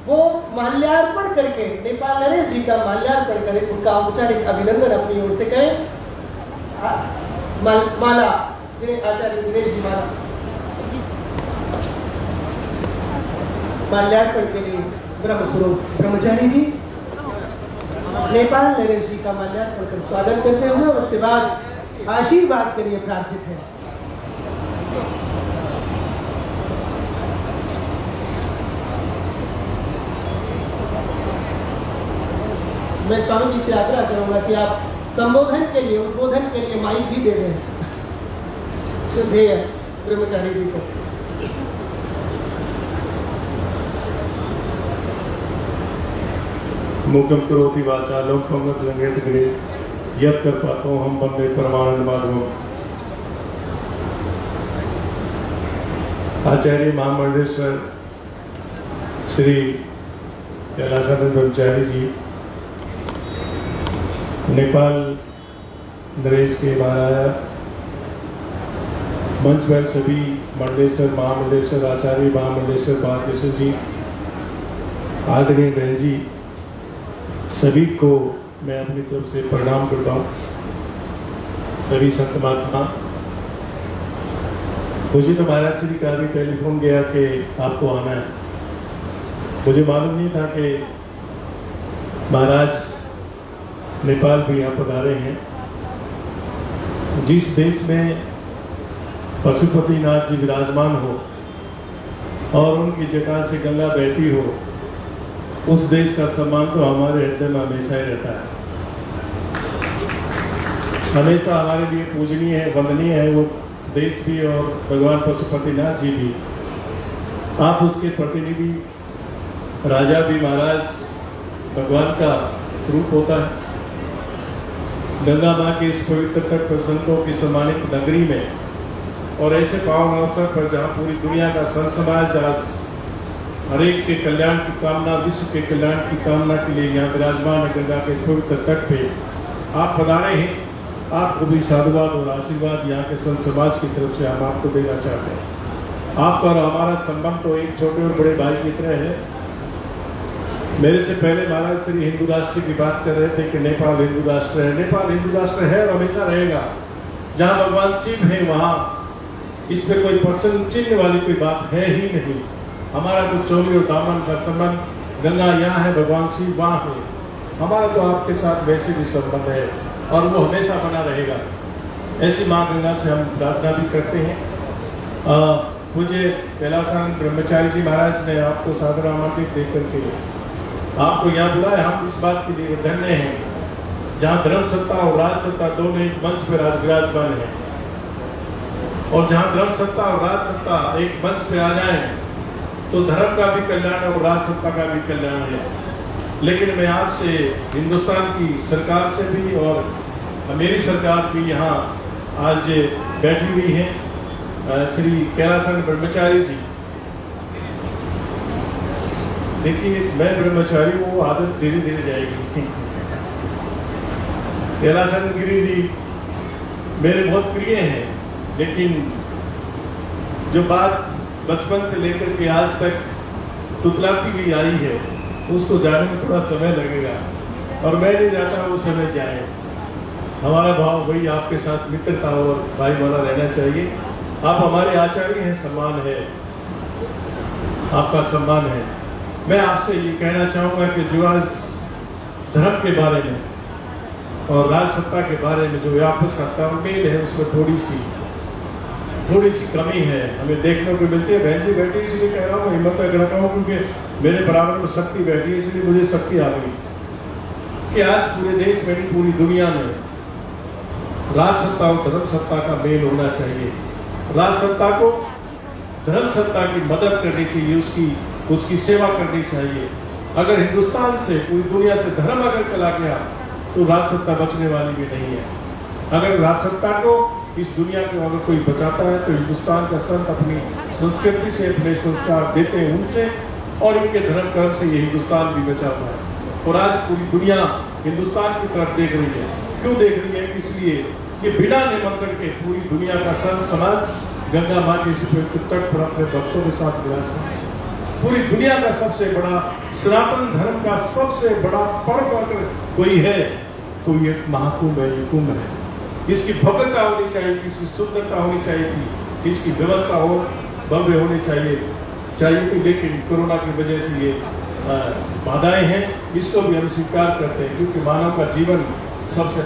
वो माल्यार्पण करके, नेपाल नरेश जी का माल्यार्पण करें, उनका औपचारिक अभिनंदन अपनी ओर से करें। माला आचार्य दिनेश जी माला माल्यार्पण के लिए ब्रह्मस्वरूप ब्रह्मचारी जी नेपाल नरेश जी का माल्यार्पण कर स्वागत करते हुए और उसके बाद आशीर्वाद के लिए प्रार्थित है। मैं स्वामी जी से आग्रह करूंगा कि आप संबोधन के लिए, उद्बोधन के लिए माइक भी दे दें श्रद्धेय ब्रह्मचारी जी को। मुखम करोति वाचालं पंगत लंघयत गिरे यत् कर्पातो हम वंदे परमानंद माधवम्। आचार्य महामंडलेश्वर श्री कैलासानंद ब्रह्मचारी जी नेपाल नरेश के महाराज, मंच पर सभी मंडलेश्वर, महामंडलेश्वर, आचार्य महामंडलेश्वर बालकृष्ण जी, आदरणीय बहन जी, सभी को मैं अपनी तरफ से प्रणाम करता हूँ। सभी संत महात्मा, मुझे तो महाराज श्री का भी टेलीफोन गया कि आपको आना है। मुझे मालूम नहीं था कि महाराज नेपाल भी यहाँ पधारे हैं। जिस देश में पशुपतिनाथ जी विराजमान हो और उनकी जगह से गंगा बहती हो, उस देश का सम्मान तो हमारे हृदय में हमेशा ही रहता है। हमेशा हमारे लिए पूजनीय है, वंदनीय है वो देश भी और भगवान पशुपतिनाथ जी भी। आप उसके प्रतिनिधि, राजा भी महाराज भगवान का रूप होता है। गंगा माँ के इस पवित्र तट पर संतों की सम्मानित नगरी में और ऐसे पावन अवसर पर जहाँ पूरी दुनिया का संत समाज, जहाँ हर एक के कल्याण की कामना, विश्व के कल्याण की कामना के लिए यहाँ विराजमान है गंगा के इस पवित्र तट पे आप पधारे हैं। आपको भी साधुवाद और आशीर्वाद यहाँ के संत समाज की तरफ से हम आपको देना चाहते हैं। आपका और हमारा संबंध तो एक छोटे और बड़े भाई की तरह है। मेरे से पहले महाराज श्री हिंदू राष्ट्र की बात कर रहे थे कि नेपाल हिंदू राष्ट्र है। नेपाल हिंदू राष्ट्र है और हमेशा रहेगा। जहाँ भगवान शिव है वहाँ इस पर कोई प्रश्न चिन्ह वाली कोई बात है ही नहीं। हमारा तो चोली और दामन का संबंध, गंगा यहाँ है, भगवान शिव वहाँ है। हमारा तो आपके साथ वैसे भी संबंध है और वो हमेशा बना रहेगा। ऐसी माँ गंगा से हम प्रार्थना भी करते हैं। मुझे कैलासानंद ब्रह्मचारी जी महाराज ने आपको सादर आमंत्रित देकर के आपको यहाँ बुलाया। हम इस बात के लिए धन्य हैं जहाँ धर्म सत्ता और राज सत्ता दोनों एक मंच पर आज विराजमान है। और जहाँ धर्म सत्ता और राज सत्ता एक मंच पे आ जाए तो धर्म का भी कल्याण और राज सत्ता का भी कल्याण है। लेकिन मैं आपसे, हिंदुस्तान की सरकार से भी और मेरी सरकार भी यहाँ आज बैठी हुई है, श्री कैलासानंद ब्रह्मचारी जी। देखिए मैं ब्रह्मचारी हूँ, आदत धीरे धीरे जाएगी। कैलासानंद गिरी जी मेरे बहुत प्रिय हैं, लेकिन जो बात बचपन से लेकर के आज तक तुतलाती हुई आई है उसको जाने में थोड़ा समय लगेगा और मैं नहीं चाहता वो समय जाए। हमारा भाव वही आपके साथ मित्रता और भाई वाला रहना चाहिए। आप हमारे आचार्य हैं, सम्मान है, आपका सम्मान है। मैं आपसे ये कहना चाहूँगा कि जो आज धर्म के बारे में और राज सत्ता के बारे में जो आपस का तालमेल है उसमें थोड़ी सी कमी है, हमें देखने को मिलती है। बहन जी बैठी इसलिए कह रहा हूँ, हिम्मत रखा हूँ क्योंकि मेरे बराबर में शक्ति बैठी है, इसलिए मुझे शक्ति आ गई कि आज पूरे देश में, पूरी दुनिया में राज सत्ता और धर्म सत्ता का मेल होना चाहिए। राज सत्ता को धर्म सत्ता की मदद करनी चाहिए, उसकी सेवा करनी चाहिए। अगर हिंदुस्तान से पूरी दुनिया से धर्म अगर चला गया तो राजसत्ता बचने वाली भी नहीं है। अगर राजसत्ता को इस दुनिया को अगर कोई बचाता है तो हिंदुस्तान का संत अपनी संस्कृति से, अपने संस्कार देते हैं उनसे, और इनके धर्म कर्म से ये हिंदुस्तान भी बचा हुआ है। और आज पूरी दुनिया हिंदुस्तान की तरफ देख रही है। क्यों देख रही है? इसलिए कि बिना निमंत्रण के पूरी दुनिया का संत समाज गंगा माँ के इस पवित्र तट पर अपने भक्तों के साथ विराजमान है। पूरी दुनिया का सबसे बड़ा सनातन धर्म का सबसे बड़ा पर्व अगर कोई है तो ये महाकुंभ है, ये कुंभ है। इसकी भव्यता होनी चाहिए थी, इसकी सुंदरता होनी चाहिए थी, इसकी व्यवस्था और भव्य होनी चाहिए थी, लेकिन कोरोना की वजह से ये बाधाएं हैं। इसको भी हम स्वीकार करते हैं क्योंकि मानव का जीवन सबसे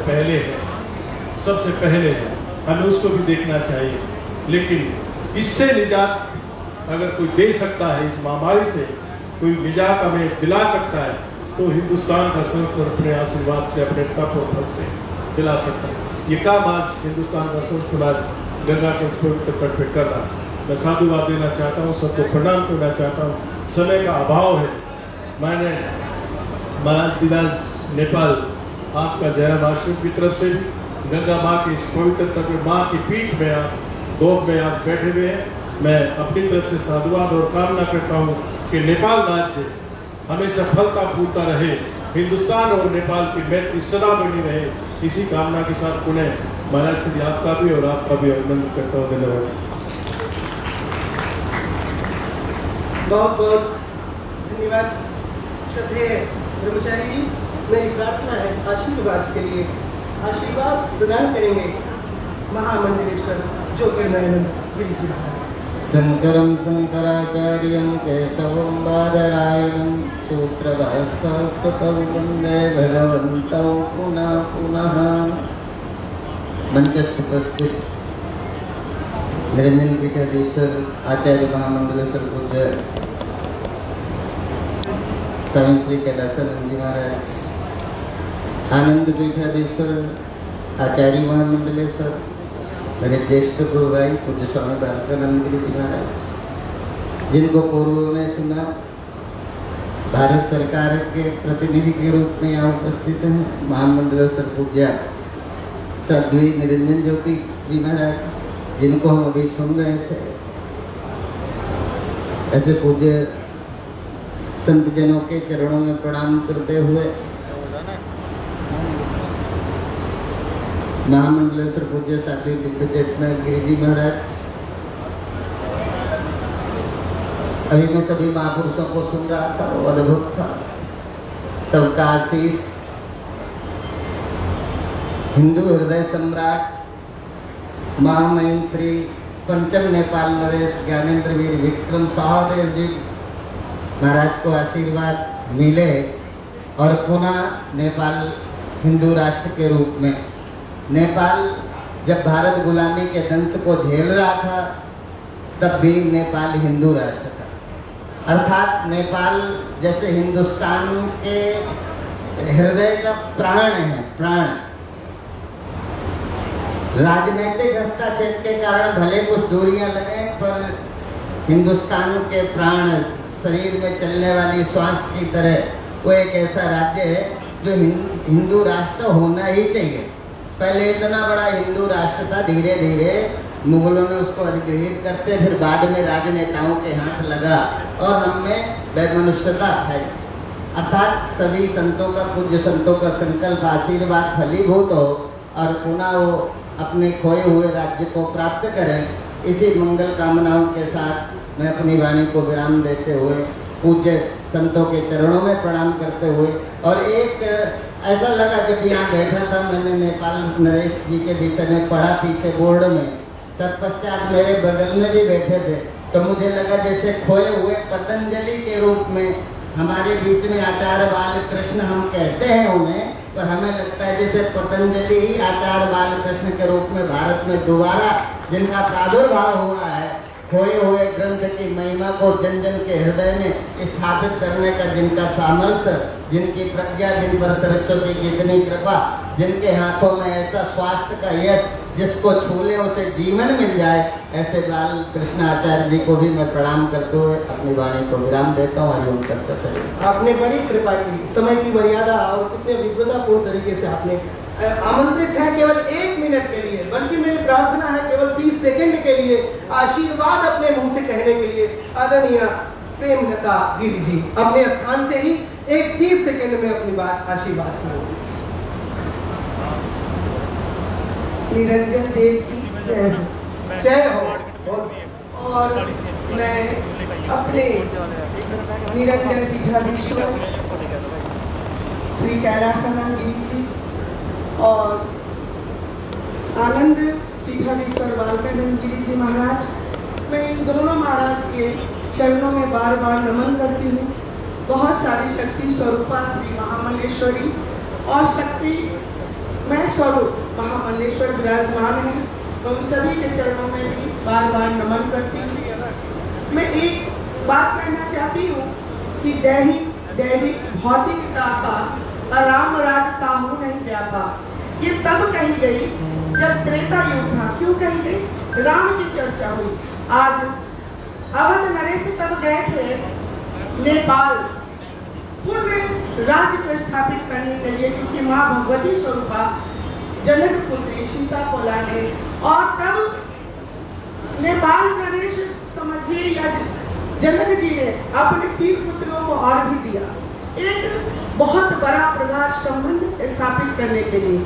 पहले है, हमें उसको भी देखना चाहिए। लेकिन इससे निजात अगर कोई दे सकता है, इस महामारी से कोई निजात हमें दिला सकता है तो हिंदुस्तान का संसद अपने आशीर्वाद से, अपने तप और बल से दिला सकता है। ये काम आज हिंदुस्तान का संत समाज गंगा के पवित्र तट पे कर रहा है। मैं साधुवाद देना चाहता हूँ, सबको प्रणाम करना चाहता हूँ। समय का अभाव है। मैंने महाराज दिनाज नेपाल आपका जयराम आश्रम की तरफ से भी गंगा माँ की इस पवित्र तट में, माँ की पीठ में आप गोद में आज बैठे हुए हैं, मैं अपनी तरफ से साधुवाद और कामना करता हूँ कि नेपाल राज्य हमेशा फलता फूलता रहे, हिंदुस्तान और नेपाल की मैत्री सदा बनी रहे। इसी कामना के साथ पुनः महाराज श्री आपका भी और आपका भी अभिनंदन करता हूँ। धन्यवाद। बहुत बहुत धन्यवाद श्रद्धेय ब्रह्मचारी जी। मेरी प्रार्थना है आशीर्वाद के लिए, आशीर्वाद प्रदान करेंगे महामंडलेश्वर ज्योतिर्मयानंद गिरि जी महाराज। शंकरं शंकराचार्यं केशवं बादरायणं सूत्रभाष्यकृतौ वन्दे भगवन्तौ पुनः पुनः। मंचस्थ उपस्थित निरंजन पीठाधीश्वर आचार्य महामंडलेश्वर पूज्य स्वामी श्री कैलासानंद जी महाराज, आनंद पीठाधीश्वर आचार्य महामंडलेश्वर, मेरे ज्येष्ठ गुरु भाई पूज्य स्वामी बालकानंद गिरि जी महाराज, जिनको पूर्व में सुना, भारत सरकार के प्रतिनिधि के रूप में यहाँ उपस्थित हैं महामंडलेश्वर पूज्य साध्वी निरंजन ज्योति जी महाराज, जिनको हम अभी सुन रहे थे। ऐसे पूज्य संत जनों के चरणों में प्रणाम करते हुए महामंडलेश्वर पूज्य साध्वी दिव्य चेतना गिरि जी महाराज, अभी मैं सभी महापुरुषों को सुन रहा था, वो अद्भुत था। सबका आशीष, हिंदू हृदय सम्राट महामहिम श्री पंचम नेपाल नरेश ज्ञानेंद्र वीर विक्रम साहदेव जी महाराज को आशीर्वाद मिले और पुनः नेपाल हिंदू राष्ट्र के रूप में, नेपाल जब भारत गुलामी के दंश को झेल रहा था तब भी नेपाल हिंदू राष्ट्र था। अर्थात नेपाल जैसे हिंदुस्तान के हृदय का प्राण है, प्राण। राजनीतिक हस्तक्षेप के कारण भले कुछ दूरियां लगे, पर हिंदुस्तान के प्राण, शरीर में चलने वाली श्वास की तरह वो एक ऐसा राज्य है जो हिंदू राष्ट्र होना ही चाहिए। पहले इतना बड़ा हिंदू राष्ट्र था, धीरे धीरे मुगलों ने उसको अधिग्रहित करते, फिर बाद में राजनेताओं के हाथ लगा और हम में वैमनुष्यता है। अर्थात सभी संतों का, पूज्य संतों का संकल्प आशीर्वाद फलीभूत हो और पुनः वो अपने खोए हुए राज्य को प्राप्त करें। इसी मंगल कामनाओं के साथ मैं अपनी वाणी को विराम देते हुए पूज्य संतों के चरणों में प्रणाम करते हुए, और एक ऐसा लगा जब यहाँ बैठा था, मैंने नेपाल नरेश जी के विषय में पढ़ा पीछे बोर्ड में, तत्पश्चात मेरे बगल में भी बैठे थे, तो मुझे लगा जैसे खोए हुए पतंजलि के रूप में हमारे बीच में आचार्य बालकृष्ण हम कहते हैं उन्हें, पर हमें लगता है जैसे पतंजलि ही आचार्य बालकृष्ण के रूप में भारत में दोबारा जिनका प्रादुर्भाव हुआ है, खोए हुए ग्रंथ की महिमा को जन जन के हृदय में स्थापित करने का जिनका सामर्थ्य, जिनकी प्रज्ञा, जिन पर सरस्वती की इतनी कृपा, जिनके हाथों में ऐसा स्वास्थ्य का यश जिसको छू ले उसे जीवन मिल जाए, ऐसे बाल कृष्ण आचार्य जी को भी मैं प्रणाम करते हुए अपनी वाणी को विराम देता हूँ। हरिओम तत्सत। आपने बड़ी कृपा की, समय की मर्यादा और कितने विद्वतापूर्ण तरीके से आपने आमंत्रित है केवल 1 मिनट के लिए, बल्कि मेरी प्रार्थना है केवल 30 सेकंड के लिए आशीर्वाद अपने मुंह से कहने के लिए आदरणीय प्रेमलता गिरी जी अपने स्थान से ही 30 सेकंड में अपनी बात आशीर्वाद करेंगे। निरंजन देव की जय हो। जय हो। और मैं अपने निरंजन पीठाधीश्वर श्री कैलासानंद गिरी जी और आनंद पीठाधीश्वर बालकानंद गिरी जी महाराज, मैं इन दोनों महाराज के चरणों में बार बार नमन करती हूँ। बहुत सारी शक्ति स्वरूपा श्री महामल्लेश्वरी और शक्ति मैं स्वरूप महामल्लेश्वर विराजमान है, मैं उन सभी के चरणों में भी बार बार नमन करती हूँ। मैं एक बात कहना चाहती हूँ कि दैविक भौतिक तापा राम राज ताहू नहीं व्यापा, ये तब कही गई जब त्रेता युग था। क्यों कही गई? राम की चर्चा हुई। आज अवध नरेश तब गए थे नेपाल पूर्ण राज्य को स्थापित करने के लिए, क्योंकि माँ भगवती स्वरूपा जनक पुत्री सीता को लाने, और तब नेपाल नरेश समझिए या जनक जी ने अपने 3 पुत्रों को और भी दिया, एक बहुत बड़ा प्रगाढ़ संबंध स्थापित करने के लिए।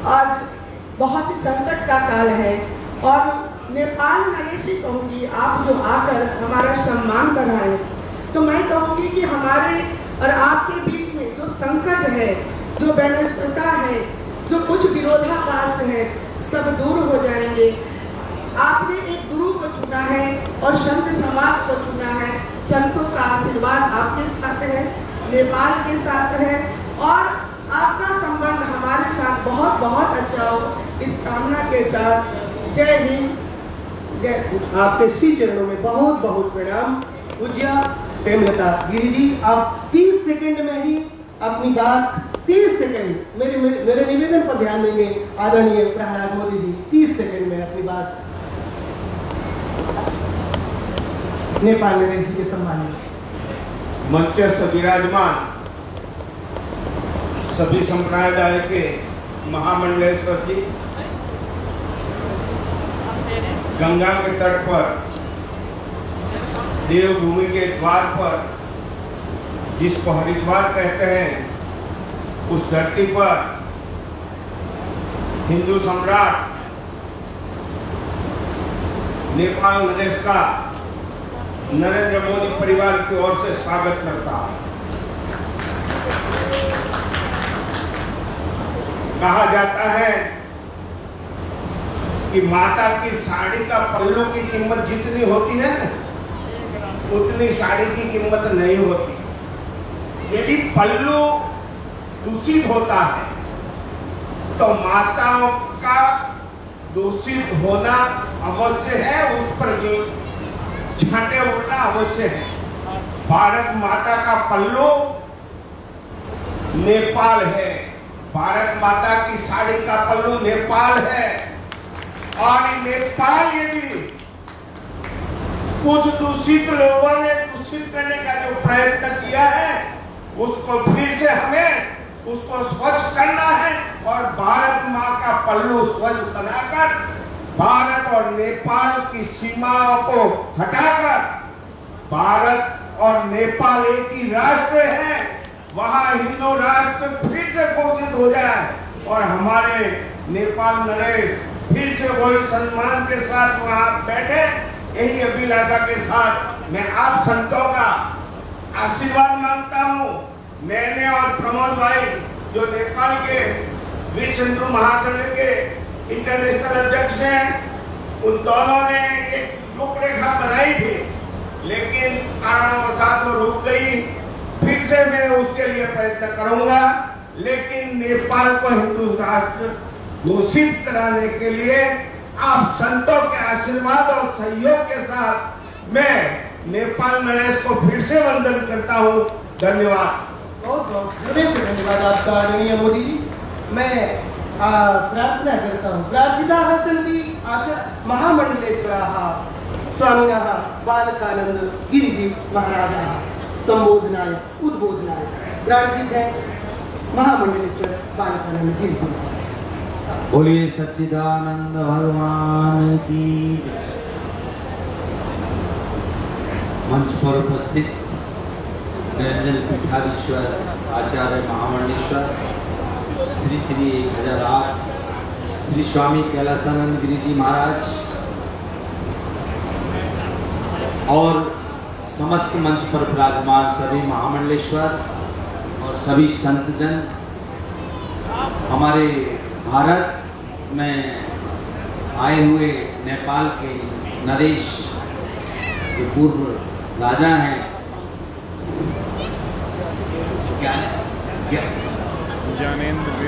आज बहुत ही संकट का काल है और नेपाल नरेश ही कहूँगी, आप जो आकर हमारा सम्मान बढ़ाए, तो मैं कहूँगी कि हमारे और आपके बीच में जो संकट है, जो वैमनस्यता है, जो कुछ विरोधाभास है, सब दूर हो जाएंगे। आपने एक गुरु को चुना है और संत समाज को चुना है। संतों का आशीर्वाद आपके साथ है, नेपाल के साथ है, और आपका संबंध हमारे साथ बहुत बहुत अच्छा हो, इस कामना के साथ जय हिंद, जय। आपके श्री चरणों में बहुत बहुत प्रणाम। पूज्य प्रेमलता गिरी जी, आप 30 सेकंड में ही अपनी बात 30 सेकंड मेरे निवेदन पर ध्यान देंगे। आदरणीय प्रहलाद मोदी जी 30 सेकंड में अपनी बात नेपाल नरेश जी के सम्मान में। मंचस्थ विराजमान सभी संप्रदाय के महामंडलेश्वर जी, गंगा के तट पर देवभूमि के द्वार पर, जिसको हरिद्वार कहते हैं, उस धरती पर हिंदू सम्राट नेपाल नरेश का नरेंद्र मोदी परिवार की ओर से स्वागत करता। कहा जाता है कि माता की साड़ी का पल्लू की कीमत जितनी होती है उतनी साड़ी की कीमत नहीं होती। यदि पल्लू दूषित होता है तो माताओं का दूषित होना अवश्य है, उस पर जो छांटे उड़ना अवश्य है। भारत माता का पल्लू नेपाल है, भारत माता की साड़ी का पल्लू नेपाल है, और नेपाल यदि कुछ दूषित लोगों ने दूषित करने का जो प्रयत्न किया है, उसको फिर से हमें उसको स्वच्छ करना है, और भारत माँ का पल्लू स्वच्छ बनाकर भारत और नेपाल की सीमाओं को हटाकर भारत और नेपाल एक ही राष्ट्र है, वहाँ हिंदू राष्ट्र फिर से घोषित हो जाए और हमारे नेपाल नरेश फिर से वही सम्मान के साथ वहाँ बैठे। यही अभिलाषा के साथ मैं आप संतों का आशीर्वाद मांगता हूँ। मैंने और प्रमोद भाई जो नेपाल के विश्व हिंदू महासंघ के इंटरनेशनल अध्यक्ष हैं, उन दोनों ने एक रूपरेखा बनाई थी, लेकिन कारणवशात वो रुक गई। फिर से मैं उसके लिए प्रयत्न करूंगा, लेकिन नेपाल को हिंदू राष्ट्र घोषित कराने के लिए आप संतों के आशीर्वाद और सहयोग के साथ मैं नेपाल नरेश को फिर से वंदन करता हूँ। धन्यवाद। बहुत बहुत हृदय से धन्यवाद आपका आदरणीय मोदी जी। मैं प्रार्थना करता हूँ। प्रार्थिताः सन्ति महामण्डलेश्वराः स्वामिनः बालकानंद गिरिजी महाराजाः संबोधनाय उद्बोधनाय प्रार्थित है महामंडलेश्वर बालकानंद गिरिजी महाराज। बोलिए सच्चिदानंद भगवान की। मंच पर उपस्थित निरंजन पीठाधीश्वर आचार्य महामंडलेश्वर श्री श्री 1008 श्री स्वामी कैलासानंद गिरिजी महाराज और समस्त मंच पर विराजमान सभी महामंडलेश्वर और सभी संतजन, हमारे भारत में आए हुए नेपाल के नरेश जो पूर्व राजा हैं,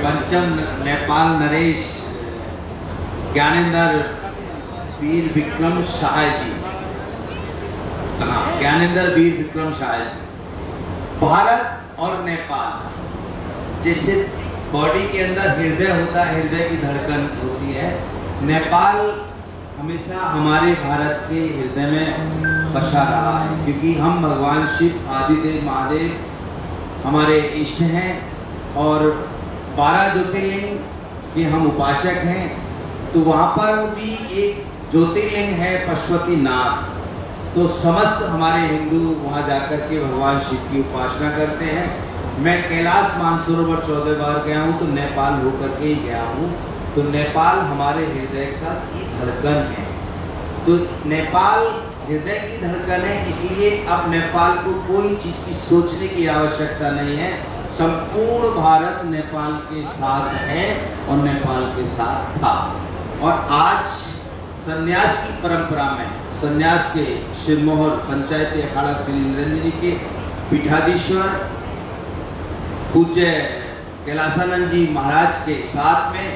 पंचम नेपाल नरेश ज्ञानेंद्र वीर विक्रम शाह जी, ज्ञानेंद्र वीर विक्रम शाह जी। भारत और नेपाल जैसे बॉडी के अंदर हृदय होता है, हृदय की धड़कन होती है, नेपाल हमेशा हमारे भारत के हृदय में बसा रहा है, क्योंकि हम भगवान शिव आदिदेव महादेव हमारे इष्ट हैं और 12 ज्योतिर्लिंग के हम उपासक हैं। तो वहाँ पर भी एक ज्योतिर्लिंग है पशुपतिनाथ, तो समस्त हमारे हिंदू वहाँ जाकर के भगवान शिव की उपासना करते हैं। मैं कैलाश मानसरोवर 14 बार गया हूँ, तो नेपाल होकर के ही गया हूँ। तो नेपाल हमारे हृदय का की धड़कन है, तो नेपाल हृदय की धड़कन है, इसलिए अब नेपाल को कोई चीज़ की सोचने की आवश्यकता नहीं है। संपूर्ण भारत नेपाल के साथ है और नेपाल के साथ था। और आज संन्यास की परंपरा में संन्यास के शिरमोहर पंचायती अखाड़ा श्री निरंजन जी के पीठाधीश्वर पूज्य कैलासानंद जी महाराज के साथ में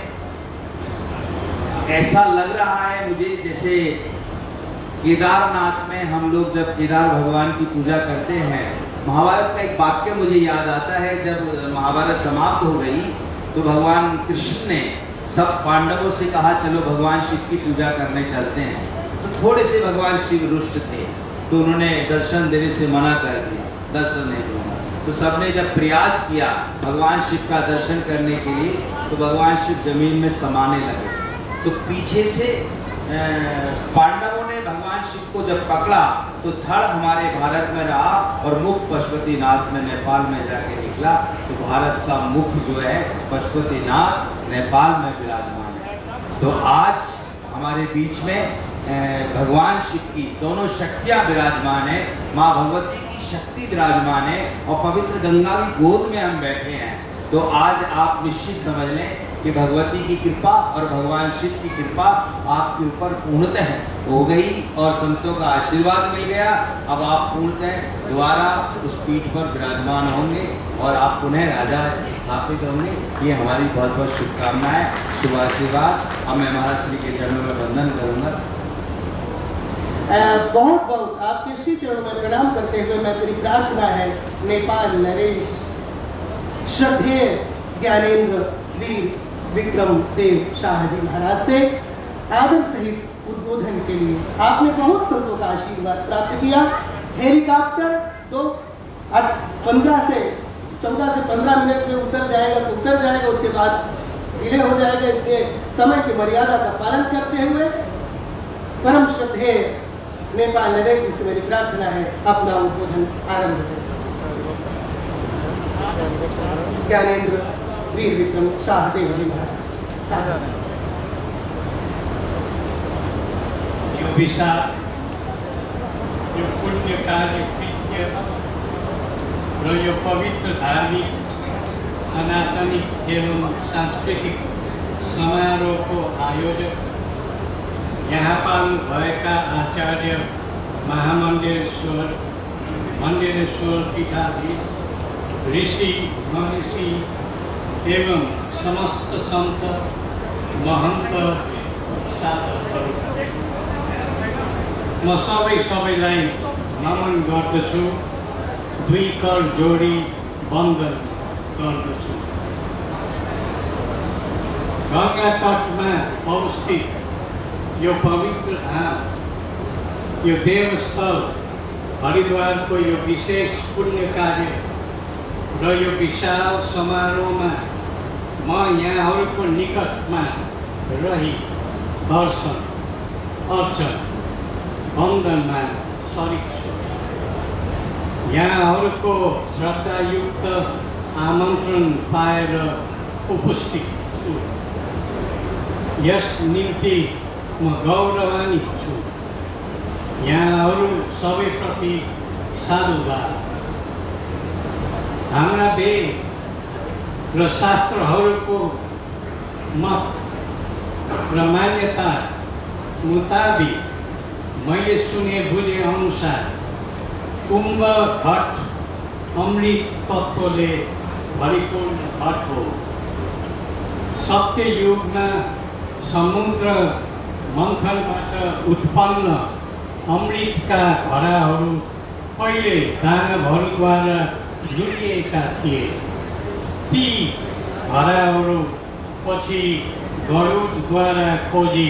ऐसा लग रहा है मुझे जैसे केदारनाथ में हम लोग जब केदार भगवान की पूजा करते हैं, महाभारत का एक वाक्य मुझे याद आता है। जब महाभारत समाप्त हो गई तो भगवान कृष्ण ने सब पांडवों से कहा चलो भगवान शिव की पूजा करने चलते हैं। तो थोड़े से भगवान शिव रुष्ट थे, तो उन्होंने दर्शन देने से मना कर दिया, दर्शन नहीं दूंगा। तो सबने जब प्रयास किया भगवान शिव का दर्शन करने के लिए, तो भगवान शिव जमीन में समाने लगे। तो पीछे से पांडवों ने भगवान शिव को जब पकड़ा तो धड़ हमारे भारत में रहा और मुख पशुपतिनाथ में नेपाल में जाके निकला। तो भारत का मुख जो है पशुपतिनाथ नेपाल में विराजमान है। तो आज हमारे बीच में भगवान शिव की दोनों शक्तियां विराजमान है, माँ भगवती की शक्ति विराजमान है और पवित्र गंगा की गोद में हम बैठे हैं। तो आज आप निश्चित समझ लें कि भगवती की कृपा और भगवान शिव की कृपा आपके ऊपर पूर्णतः हो गई और संतों का आशीर्वाद मिल गया। अब आप पूर्णतः दोबारा उस पीठ पर विराजमान होंगे और आप पुनः राजा स्थापित होंगे। ये हमारी बहुत बहुत शुभकामनाएं, शुभ आशीर्वाद। अब मैं महाराज श्री के चरणों में वंदन करूंगा। बहुत बहुत आपके श्री चरणों में प्रणाम करते हुए मैं मेरी प्रार्थना है नेपाल नरेश श्रद्धेय ज्ञानेंद्र वीर विक्रम देव शाह जी महाराज से आदर सहित उद्बोधन के लिए। आपने बहुत संतों का आशीर्वाद प्राप्त किया। हेलीकॉप्टर तो 14 से 15 मिनट में उतर जाएगा तो उतर जाएगा, उसके बाद डिले हो जाएगा, इसलिए समय की मर्यादा का पालन करते हुए परम श्रद्धेय नेपाल नरेश जी से मेरी प्रार्थना है अपना उद्बोधन आरंभ करें। ज्ञानेंद्र वीर विक्रम शाह देव जी महाराज। यो विशाल, यो पुण्य कार्य कृत्य र यो पवित्र धार्मिक सनातनी एवं सांस्कृतिक समारोहको आयोजक यहाँ पाल्नु भएका आचार्य महामण्डलेश्वर पीठाधीश ऋषि महर्षि एवं समस्त संत महन्त साधकहरू, म सबैलाई नमन गर्दछु, दुई कर जोडी वन्दन गर्दछु। गंगा तट में अवस्थित यो पवित्र धाम, यो देवस्थल हरिद्वार को यो विशेष पुण्य कार्य र यो विशाल समारोहमा म यहाँहरूको निकटमा रही दर्शन अर्चन वन्दनमा सरिक छु। यहाँहरूको श्रद्धायुक्त आमन्त्रण पाएर उपस्थित छु। यस निम्ति म गौरवान्वित छु। यहाँहरू सबैप्रति साधुवाद। हाम्रा वेद र शास्त्रहरूको मत र मान्यता मुताबिक मैले सुने बुझे अनुसार कुम्भ घट अमृत तत्त्वले भरिपूर्ण घट हो। सत्य युगमा समुद्र मन्थनबाट उत्पन्न अमृतका घडाहरू पहिले दानवहरूद्वारा लुटिएका थिए। ती घडाहरू पछि गरुडद्वारा खोजी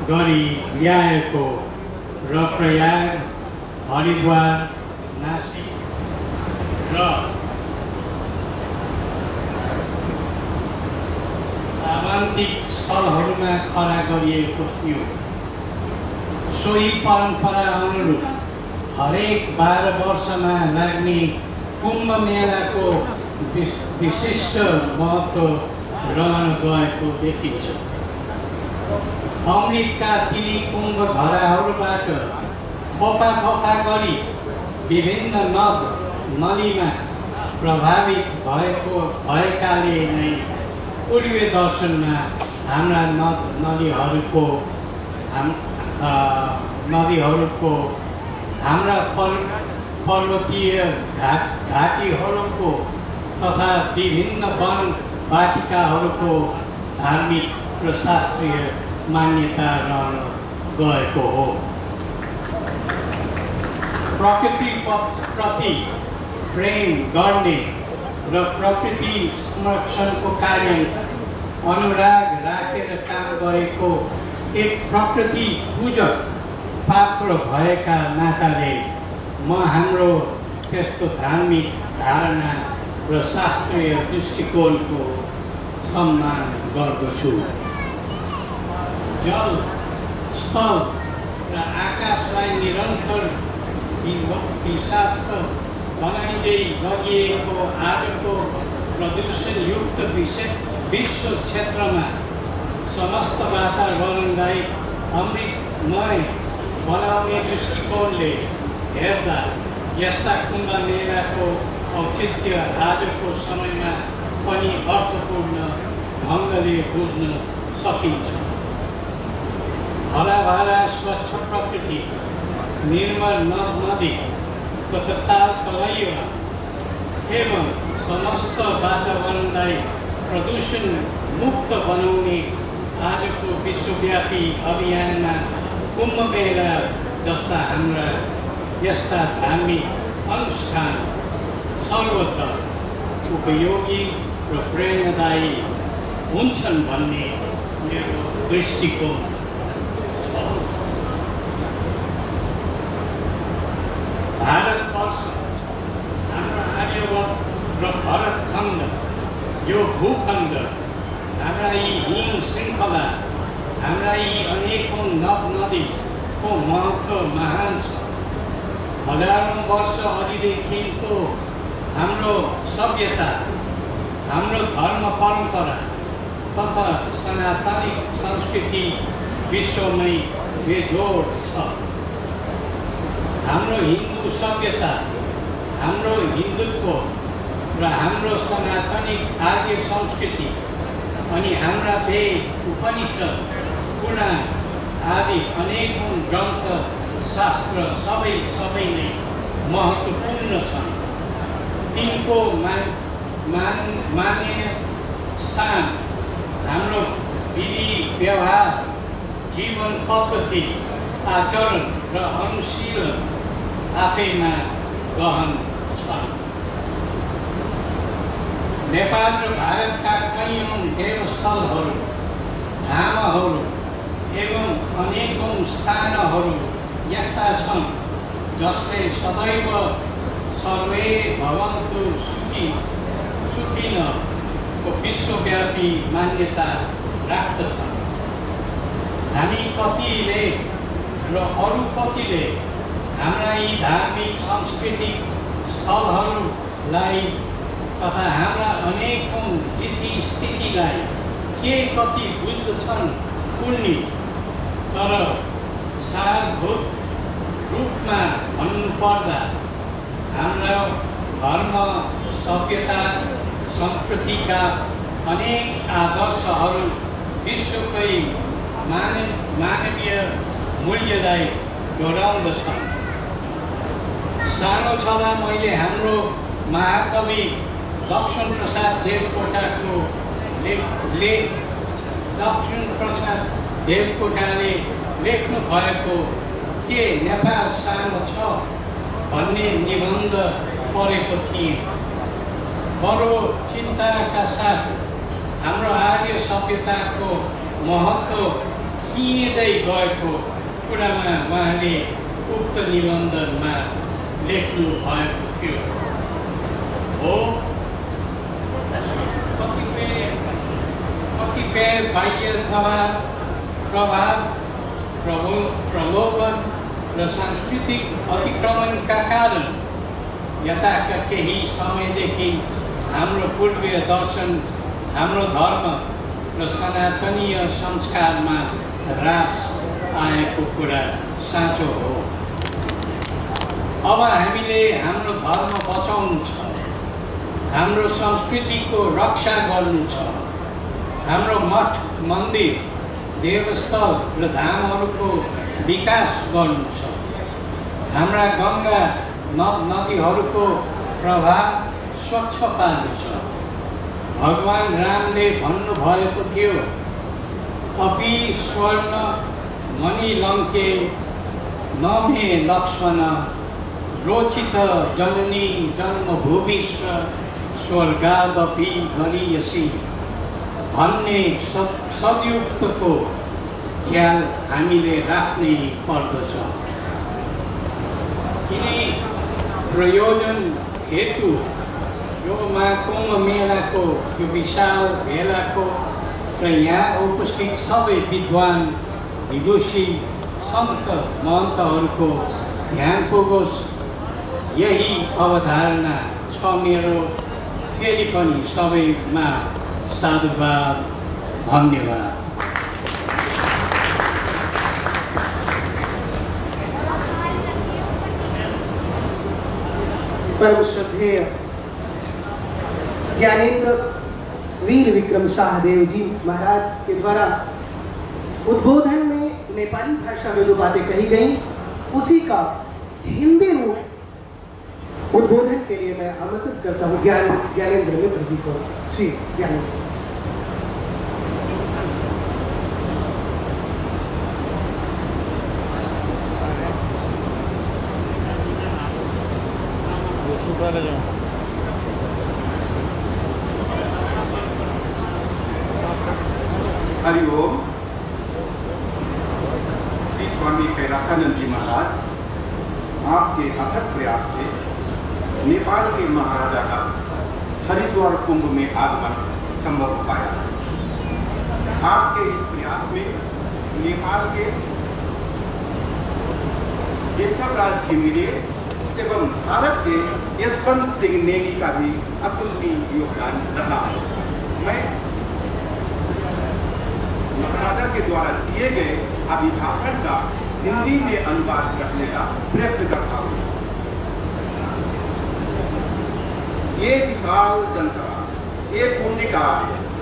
गरी ल्याएको र प्रयाग, हरिद्वार, नासिक र आमन्त्रित स्थलहरूमा खडा गरिएको थियो। सोही परम्परा अनुरूप हरेक 12 वर्षमा लाग्ने कुम्भ मेलाको विशिष्ट महत्त्व रहन गएको देखिन्छ। अमृतका ती कुम्भ घडाहरूबाट थोपा थोपा गरी विभिन्न नद नदीमा प्रभावित भएकाले नै पूर्वीय दर्शनमा हाम्रा नद नदीहरूको हाम्रा पर्वतीय घाटीहरूको तथा विभिन्न वन वाटिकाहरूको धार्मिक र शास्त्रीय मान्यता रहन गएको हो। प्रकृति प्रति प्रेम गर्ने र प्रकृति संरक्षणको कार्य अनुराग राखेर काम गरेको एक प्रकृति पूजक पात्र भएका नाताले म हाम्रो त्यस्तो धार्मिक धारणा र शास्त्रीय दृष्टिकोणको सम्मान गर्दछु। जल, स्थल र आकाशलाई निरन्तर विषाक्त बनाइँदै लगिएको आजको प्रदूषणयुक्त विश्व क्षेत्रमा समस्त वातावरणलाई अमृतमय बनाउने दृष्टिकोणले हेर्दा यस्ता कुम्भ मेलाको औचित्य आजको समयमा पनि अर्थपूर्ण ढङ्गले बुझ्न सकिन्छ। हराभरा स्वच्छ प्रकृति, निर्मल नद नदी तथा ताल तलैया एवं समस्त वातावरणलाई प्रदूषण मुक्त बनाउने आजको विश्वव्यापी अभियानमा कुम्भ मेला जस्ता हाम्रा यस्ता धार्मिक अनुष्ठान सर्वत्र उपयोगी र प्रेरणादायी हुन्छन् भन्ने मेरो दृष्टिकोण छ। भारतवर्ष हाम्रो आर्यवर्त र भरतखण्ड, यो भूखण्ड, हाम्रा यी हिम श्रृङ्खला, हाम्रा यी अनेकौँ नद नदीको महत्त्व महान छ। हजारौँ वर्ष अघिदेखिको हाम्रो सभ्यता, हाम्रो धर्म परम्परा तथा सनातनी संस्कृति विश्वमै बेजोड छ। हाम्रो हिन्दू सभ्यता, हाम्रो हिन्दुत्व र हाम्रो सनातनी आर्य संस्कृति अनि हाम्रा वेद, उपनिषद, पुराण आदि अनेकौँ ग्रन्थ शास्त्र सबै नै महत्त्वपूर्ण छन्। तिनको मान्य स्थान हाम्रो विधि व्यवहार, जीवन पद्धति, आचरण र अनुशीलन आफैमा गहन छ। नेपाल र भारतका कैयौँ देवस्थलहरू, धामहरू एवं अनेकौँ स्थानहरू यस्ता छन् जसले सदैव सर्वे भवन्तु सुखिनोको विश्वव्यापी मान्यता राख्दछन्। हामी कतिले र अरू कतिले हाम्रा यी धार्मिक सांस्कृतिक स्थलहरूलाई तथा हाम्रा अनेकौँ रीति स्थितिलाई के कति बुझ्दछन् उनी, तर सारभूत रूपमा भन्नुपर्दा हाम्रो धर्म, सभ्यता, संस्कृतिका अनेक आदर्शहरू विश्वकै मानवीय मूल्यलाई दोहोऱ्याउँदछन्। सानो छँदा मैले हाम्रो महाकवि लक्ष्मणप्रसाद देवकोटाले लेख्नु भएको के नेपाल सानो छ भन्ने निबन्ध पढेको थिएँ। बडो चिन्ताका साथ हाम्रो आर्य सभ्यताको महत्त्व खिँदै गएको कुरामा उहाँले उक्त निबन्धमा लेख्नु भएको थियो। हो, कतिपय बाह्य प्रलोभन र सांस्कृतिक अतिक्रमणका कारण यताका केही समयदेखि हाम्रो पूर्वीय दर्शन, हाम्रो धर्म र सनातनीय संस्कारमा ह्रास आएको कुरा साँचो हो। अब हामीले हाम्रो धर्म बचाउनु छ, हाम्रो संस्कृतिको रक्षा गर्नु छ, हाम्रो मठ मन्दिर, देवस्थल र धामहरूको विकास गर्नु छ, हाम्रा गङ्गा नदीहरूको प्रवाह स्वच्छ पार्नु छ। भगवान रामले भन्नुभएको थियो, अपि स्वर्ण मणिलङ्के न मे लक्ष्मण रोचित जननी जन्मभूमिश्च स्वर्गादपि गरीयसी भन्ने सदयुक्तको ख्याल हामीले राख्नै पर्दछ। यिनी प्रयोजन हेतु यो कुम्भ मेलाको यो विशाल भेलाको र यहाँ उपस्थित सबै विद्वान विदुषी सन्त महन्तहरूको ध्यान पुगोस्, यही अवधारणा छ मेरो। फेरि पनि सबैमा साधुवाद, धन्यवाद। परम श्रद्धेय ज्ञानेन्द्र वीर विक्रम शाहदेव जी महाराज के द्वारा उद्बोधन में नेपाली भाषा में जो बातें कही गई उसी का हिंदी रूप उद्बोधन के लिए मैं आमंत्रित करता हूँ ज्ञानेन्द्र मित्र जी को। श्री ज्ञानेन्द्र। हरिओम। श्री स्वामी कैलासानंद जी महाराज, आपके अथक प्रयास से नेपाल के महाराजा का हरिद्वार कुंभ में आगमन संभव हो पाया। आपके इस प्रयास में नेपाल के केशवराज घिमिरे एवं भारत के यशवंत सिंह नेगी का भी अतुलनीय योगदान रहा। मैं महाराजा के द्वारा दिए गए अभिभाषण का हिंदी में अनुवाद करने का प्रयत्न करता हूँ। ये विशाल जनता, ये पुण्य का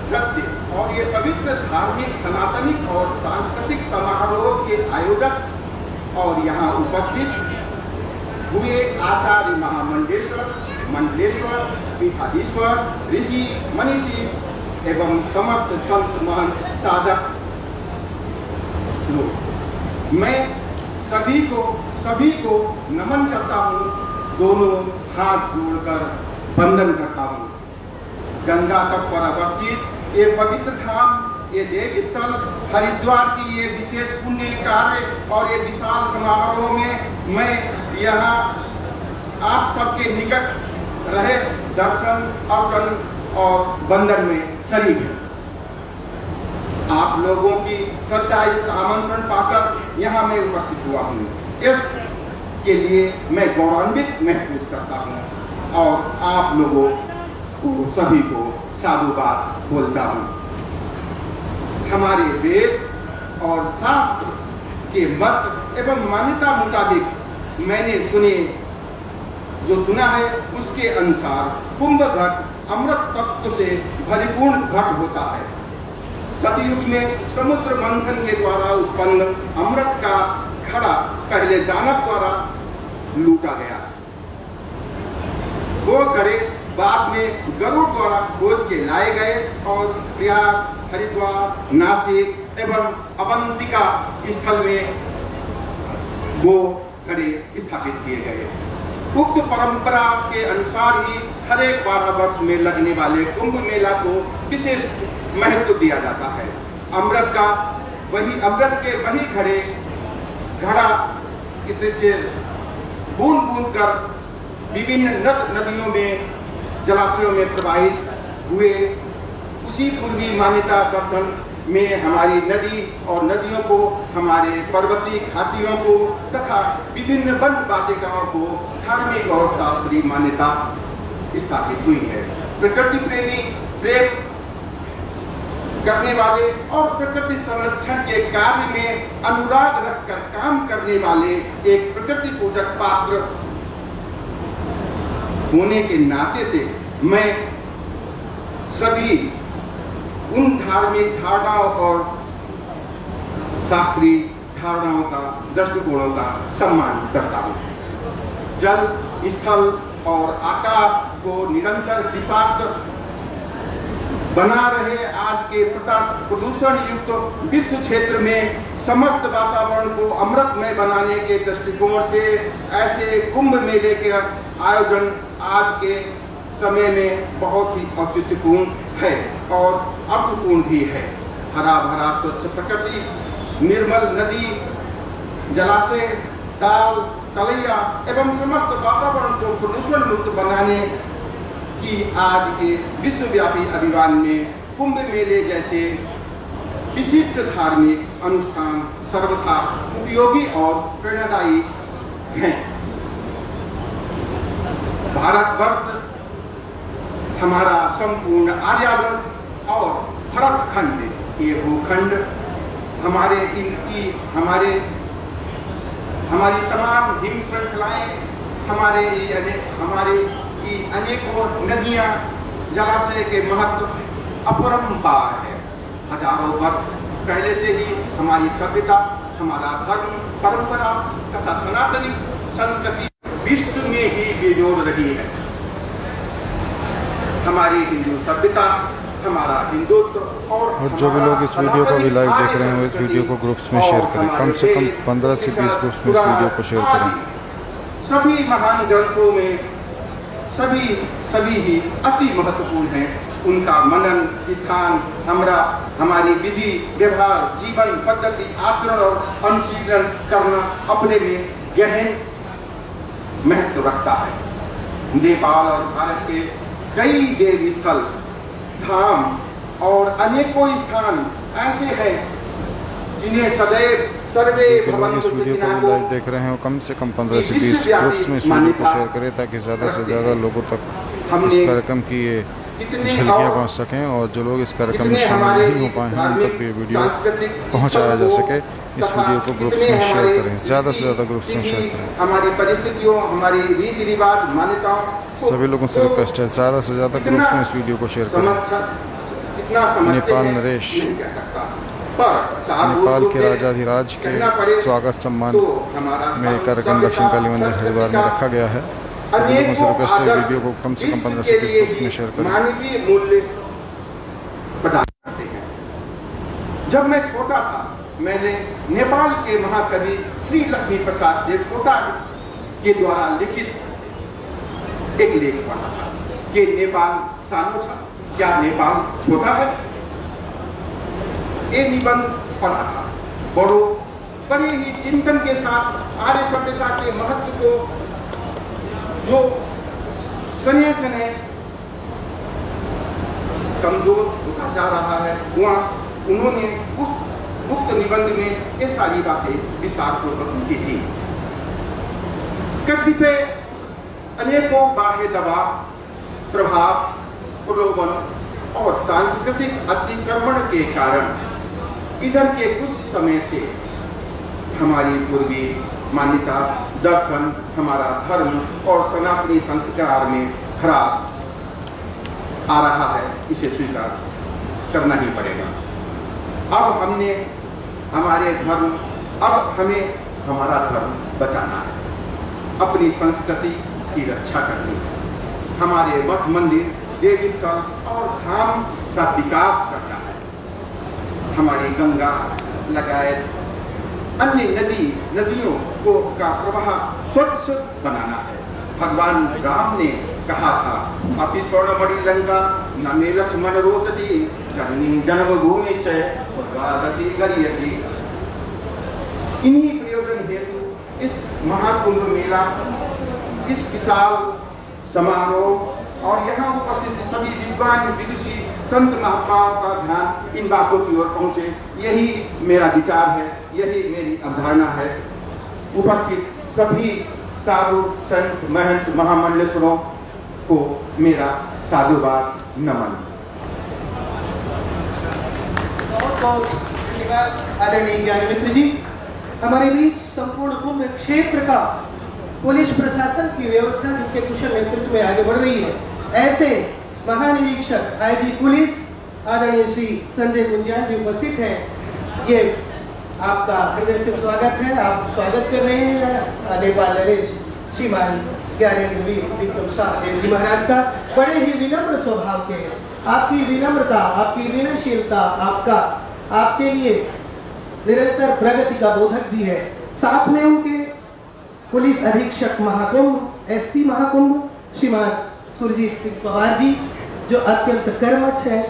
नृत्य और ये पवित्र धार्मिक, सनातनी और सांस्कृतिक समारोह के आयोजक और यहाँ उपस्थित हुए आचार्य महामंडलेश्वर, मंडलेश्वर, पीठाधीश्वर, ऋषि, मनीषी एवं समस्त संत महंत साधक लोग, मैं सभी को नमन करता हूँ, दोनों हाथ जोड़कर वंदन करता हूँ। गंगा तट पर अवस्थित ये पवित्र धाम, ये देव स्थल हरिद्वार की ये विशेष पुण्य कार्य और ये विशाल समारोह में मैं यहाँ आप सबके निकट रहे दर्शन अर्चन और वंदन में शरीक है। आप लोगों की श्रद्धायुक्त आमंत्रण पाकर यहाँ मैं उपस्थित हुआ हूँ, इसके लिए मैं गौरवान्वित महसूस करता हूँ और आप लोगों को सभी को साधुवाद बोलता हूँ। हमारे वेद और शास्त्र के मत एवं मान्यता मुताबिक मैंने सुना है उसके अनुसार कुंभ घट अमृत तत्व से परिपूर्ण घट होता है। सतयुग में समुद्र मंथन के द्वारा उत्पन्न अमृत का घड़ा पहले दानव द्वारा लूटा गया। वो घड़े बाद में गरुड़ द्वारा खोज के लाए गए और प्रयाग, हरिद्वार, नासिक एवं अवंतिका स्थल में वो घड़े स्थापित किए गए। उक्त परंपरा के अनुसार ही हर एक 12 वर्ष में लगने वाले कुंभ मेला को विशेष महत्व दिया जाता है। अमृत के वही घड़ा से बूंद बूंद कर विभिन्न नदियों में जलाशयों में प्रवाहित हुए। उसी पूर्वी मान्यता दर्शन में हमारी नदी और नदियों को, हमारे पर्वतीय घाटियों को तथा विभिन्न वन वाटिकाओं को धार्मिक और शास्त्रीय मान्यता स्थापित हुई है। प्रकृति प्रेमी, प्रेम करने वाले और प्रकृति संरक्षण के कार्य में अनुराग रखकर काम करने वाले एक प्रकृति पूजक पात्र होने के नाते से मैं सभी उन धार्मिक धारणाओं और शास्त्रीय धारणाओं का, दृष्टिकोणों का सम्मान करता हूँ। जल, स्थल और आकाश को निरंतर विषाक्त बना रहे आज के प्रदूषण युक्त विश्व क्षेत्र में समस्त वातावरण को अमृतमय बनाने के दृष्टिकोण से ऐसे कुंभ मेले के आयोजन आज के समय में बहुत ही औचित्यपूर्ण है और अर्थपूर्ण भी है। हरा भरा स्वच्छ प्रकृति, निर्मल नदी, जलाशय, ताल, तलैया एवं समस्त वातावरण को प्रदूषण मुक्त बनाने की आज के विश्वव्यापी अभियान में कुंभ मेले जैसे विशिष्ट धार्मिक अनुष्ठान सर्वथा उपयोगी और प्रेरणादायी हैं। भारतवर्ष हमारा संपूर्ण आर्यावर्त और भरत खंड, ये भूखंड हमारी तमाम हिम श्रृंखलाएं, हमारे अनेकों नदियां, जलाशय के महत्व अपरंपार है। हजारों वर्ष पहले से ही हमारी सभ्यता, हमारा धर्म, परंपरा तथा सनातनी संस्कृति विश्व में ही बेजोड़ रही है। हमारी हिंदू सभ्यता, हमारा हिंदुत्व और जो भी लोग इस वीडियो को भी लाइव देख रहे हैं वो इस वीडियो को ग्रुप्स में शेयर करें। कम से कम 15 से 20 ग्रुप्स में इस वीडियो को शेयर करें। सभी महान ग्रंथों में सभी ही अति महत्वपूर्ण हैं। उनका मनन, स्थान, हमारी विधि, व्यवहार, जीवन पद्धति, आचरण और अनुशीलन करना अपने में गहन महत्व रखता है। नेपाल और भारत के कई देव स्थल, धाम और अनेकों स्थान ऐसे हैं जिन्हें सदैव सर्वे भवन्तु इस वीडियो को भी लाइव देख रहे हैं कम से कम 15 से 20 ग्रुप्स में इस वीडियो को शेयर करें ताकि ज़्यादा से ज़्यादा लोगों तक इस कार्यक्रम की ये झलकियाँ पहुँच सकें और जो लोग इस कार्यक्रम में शामिल नहीं हो पाए हैं उन तक ये वीडियो पहुँचाया जा सके। इस वीडियो को ग्रुप्स में शेयर करें, ज़्यादा से ज़्यादा ग्रुप्स में शेयर करें। हमारी परिस्थितियों, हमारी रीति रिवाज, मान्यताओं, सभी लोगों से रिक्वेस्ट है ज़्यादा से ज़्यादा ग्रुप्स में इस वीडियो को शेयर करें। नेपाल नरेश, नेपाल के राजाधिराज के स्वागत सम्मान में कार्यक्रम दक्षिण काली मंदिर हरिद्वार में रखा गया है। सभी लोगों से रिक्वेस्ट है वीडियो को कम से कम 15 से 20 ग्रुप्स में शेयर करें। मानवीय मूल्य प्रदान करते हैं। जब मैं छोटा था मैंने नेपाल के महाकवि श्री लक्ष्मी प्रसाद देवकोटा के द्वारा लिखित एक लेख पढ़ा था कि नेपाल सानो छ क्या नेपाल छोटा है? ये निबंध पढ़ा था। बड़े ही चिंतन के साथ आर्य सभ्यता के महत्व को जो सने सने कमजोर होता जा रहा है, वहाँ उन्होंने उस गुप्त निबंध में ये सारी बातें विस्तार पूर्वक की थी। कतिपय अनेकों बाह्य दबाव, प्रभाव, प्रलोभन और सांस्कृतिक अतिक्रमण के कारण इधर के कुछ समय से हमारी पूर्वी मान्यता, दर्शन, हमारा धर्म और सनातनी संस्कार में ह्रास आ रहा है। इसे स्वीकार करना ही पड़ेगा। अब हमने हमारे धर्म, अब हमें हमारा धर्म बचाना है, अपनी संस्कृति की रक्षा करनी है, हमारे मठ मंदिर, देवी स्थल और धाम का विकास करना है, हमारी गंगा लगायत अन्य नदियों का प्रवाह स्वच्छ बनाना है। भगवान राम ने कहा था, अपि स्वर्णमणि लंका न मे लक्ष्मण रोचति जननी जन्मभूमिश्च स्वर्गादपि गरीयसी। इन्हीं प्रयोजन हेतु इस महाकुंभ मेला, इस विशाल समारोह और यहाँ उपस्थित सभी विद्वान विदुषी संत महात्माओं का ध्यान इन बातों की ओर पहुंचे, यही मेरा विचार है, यही मेरी अवधारणा है। उपस्थित सभी साधु संत महंत महामंडलेश्वरों को मेरा साधुवाद नमन। बहुत बहुत धन्यवाद आदरणीय ज्ञान मित्र जी। हमारे बीच संपूर्ण कुंभ क्षेत्र का पुलिस प्रशासन की व्यवस्था जिनके कुशल नेतृत्व में आगे बढ़ रही है, ऐसे महानिरीक्षक आईजी पुलिस आदरणीय श्री संजय गुंजियाल जी उपस्थित हैं। ये आपका हृदय से स्वागत है। आप स्वागत कर रहे हैं नेपाल नरेश श्रीमान ज्ञानेंद्र विक्रम देव जी महाराज का। बड़े ही विनम्र स्वभाव के हैं। आपकी विनम्रता, आपकी विनयशीलता आपके लिए निरंतर प्रगति का बोधक भी है। साथ में उनके पुलिस अधीक्षक महाकुंभ, एसपी महाकुंभ श्रीमान सुरजीत सिंह पवार जी, जो अत्यंत कर्मठ है।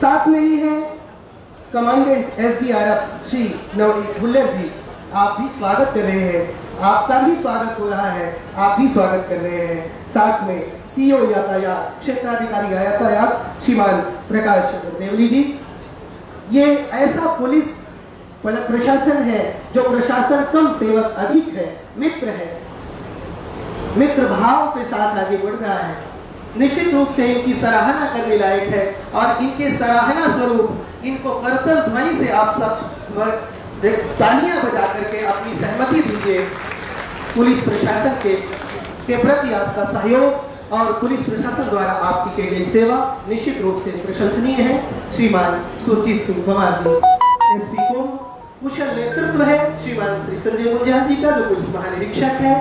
साथ में ही है कमांडेंट एसडीआरएफ श्री नवनीत भुल्लर जी। आप भी स्वागत कर रहे हैं, आपका भी स्वागत हो रहा है, आप भी स्वागत कर रहे हैं। साथ में सीओ यातायात, क्षेत्राधिकारी यातायात श्रीमान प्रकाश चंद्र देवली जी। ये ऐसा पुलिस प्रशासन है जो प्रशासन कम सेवक अधिक है, मित्र है, मित्र भाव के साथ आगे बढ़ रहा है। निश्चित रूप से इनकी सराहना करने लायक है और इनके सराहना स्वरूप इनको करतल ध्वनि से आप सब तालियां बजा करके अपनी सहमति दीजिए। पुलिस प्रशासन के प्रति आपका सहयोग और पुलिस प्रशासन द्वारा आपकी की गई सेवा निश्चित रूप से प्रशंसनीय है। श्रीमान सुरजीत सिंह पवार जी एसपी को कुशल नेतृत्व है श्रीमान श्री संजय गुंजियाल जी का, जो पुलिस महानिरीक्षक है,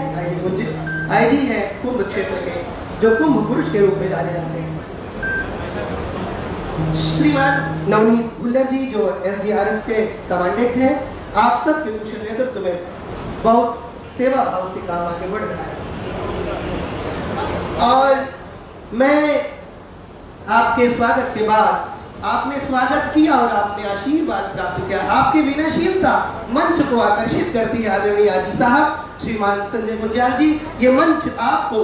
आईजी है कुंभ क्षेत्र के, जो कुंभ पुरुष के रूप में जाने जाते हैं। श्रीमान नवनीत भुल्लर जी जो एसडीआरएफ के कमांडेंट हैं। आप सब के कुशल नेतृत्व में बहुत सेवा भाव से काम आगे बढ़ रहा है और मैं आपके स्वागत के बाद आपने स्वागत किया और आपने आशीर्वाद प्राप्त किया। आपकी विनयशीलता मंच को आकर्षित करती है आदरणीय आजी साहब श्रीमान संजय गुंजियाल जी। ये मंच आपको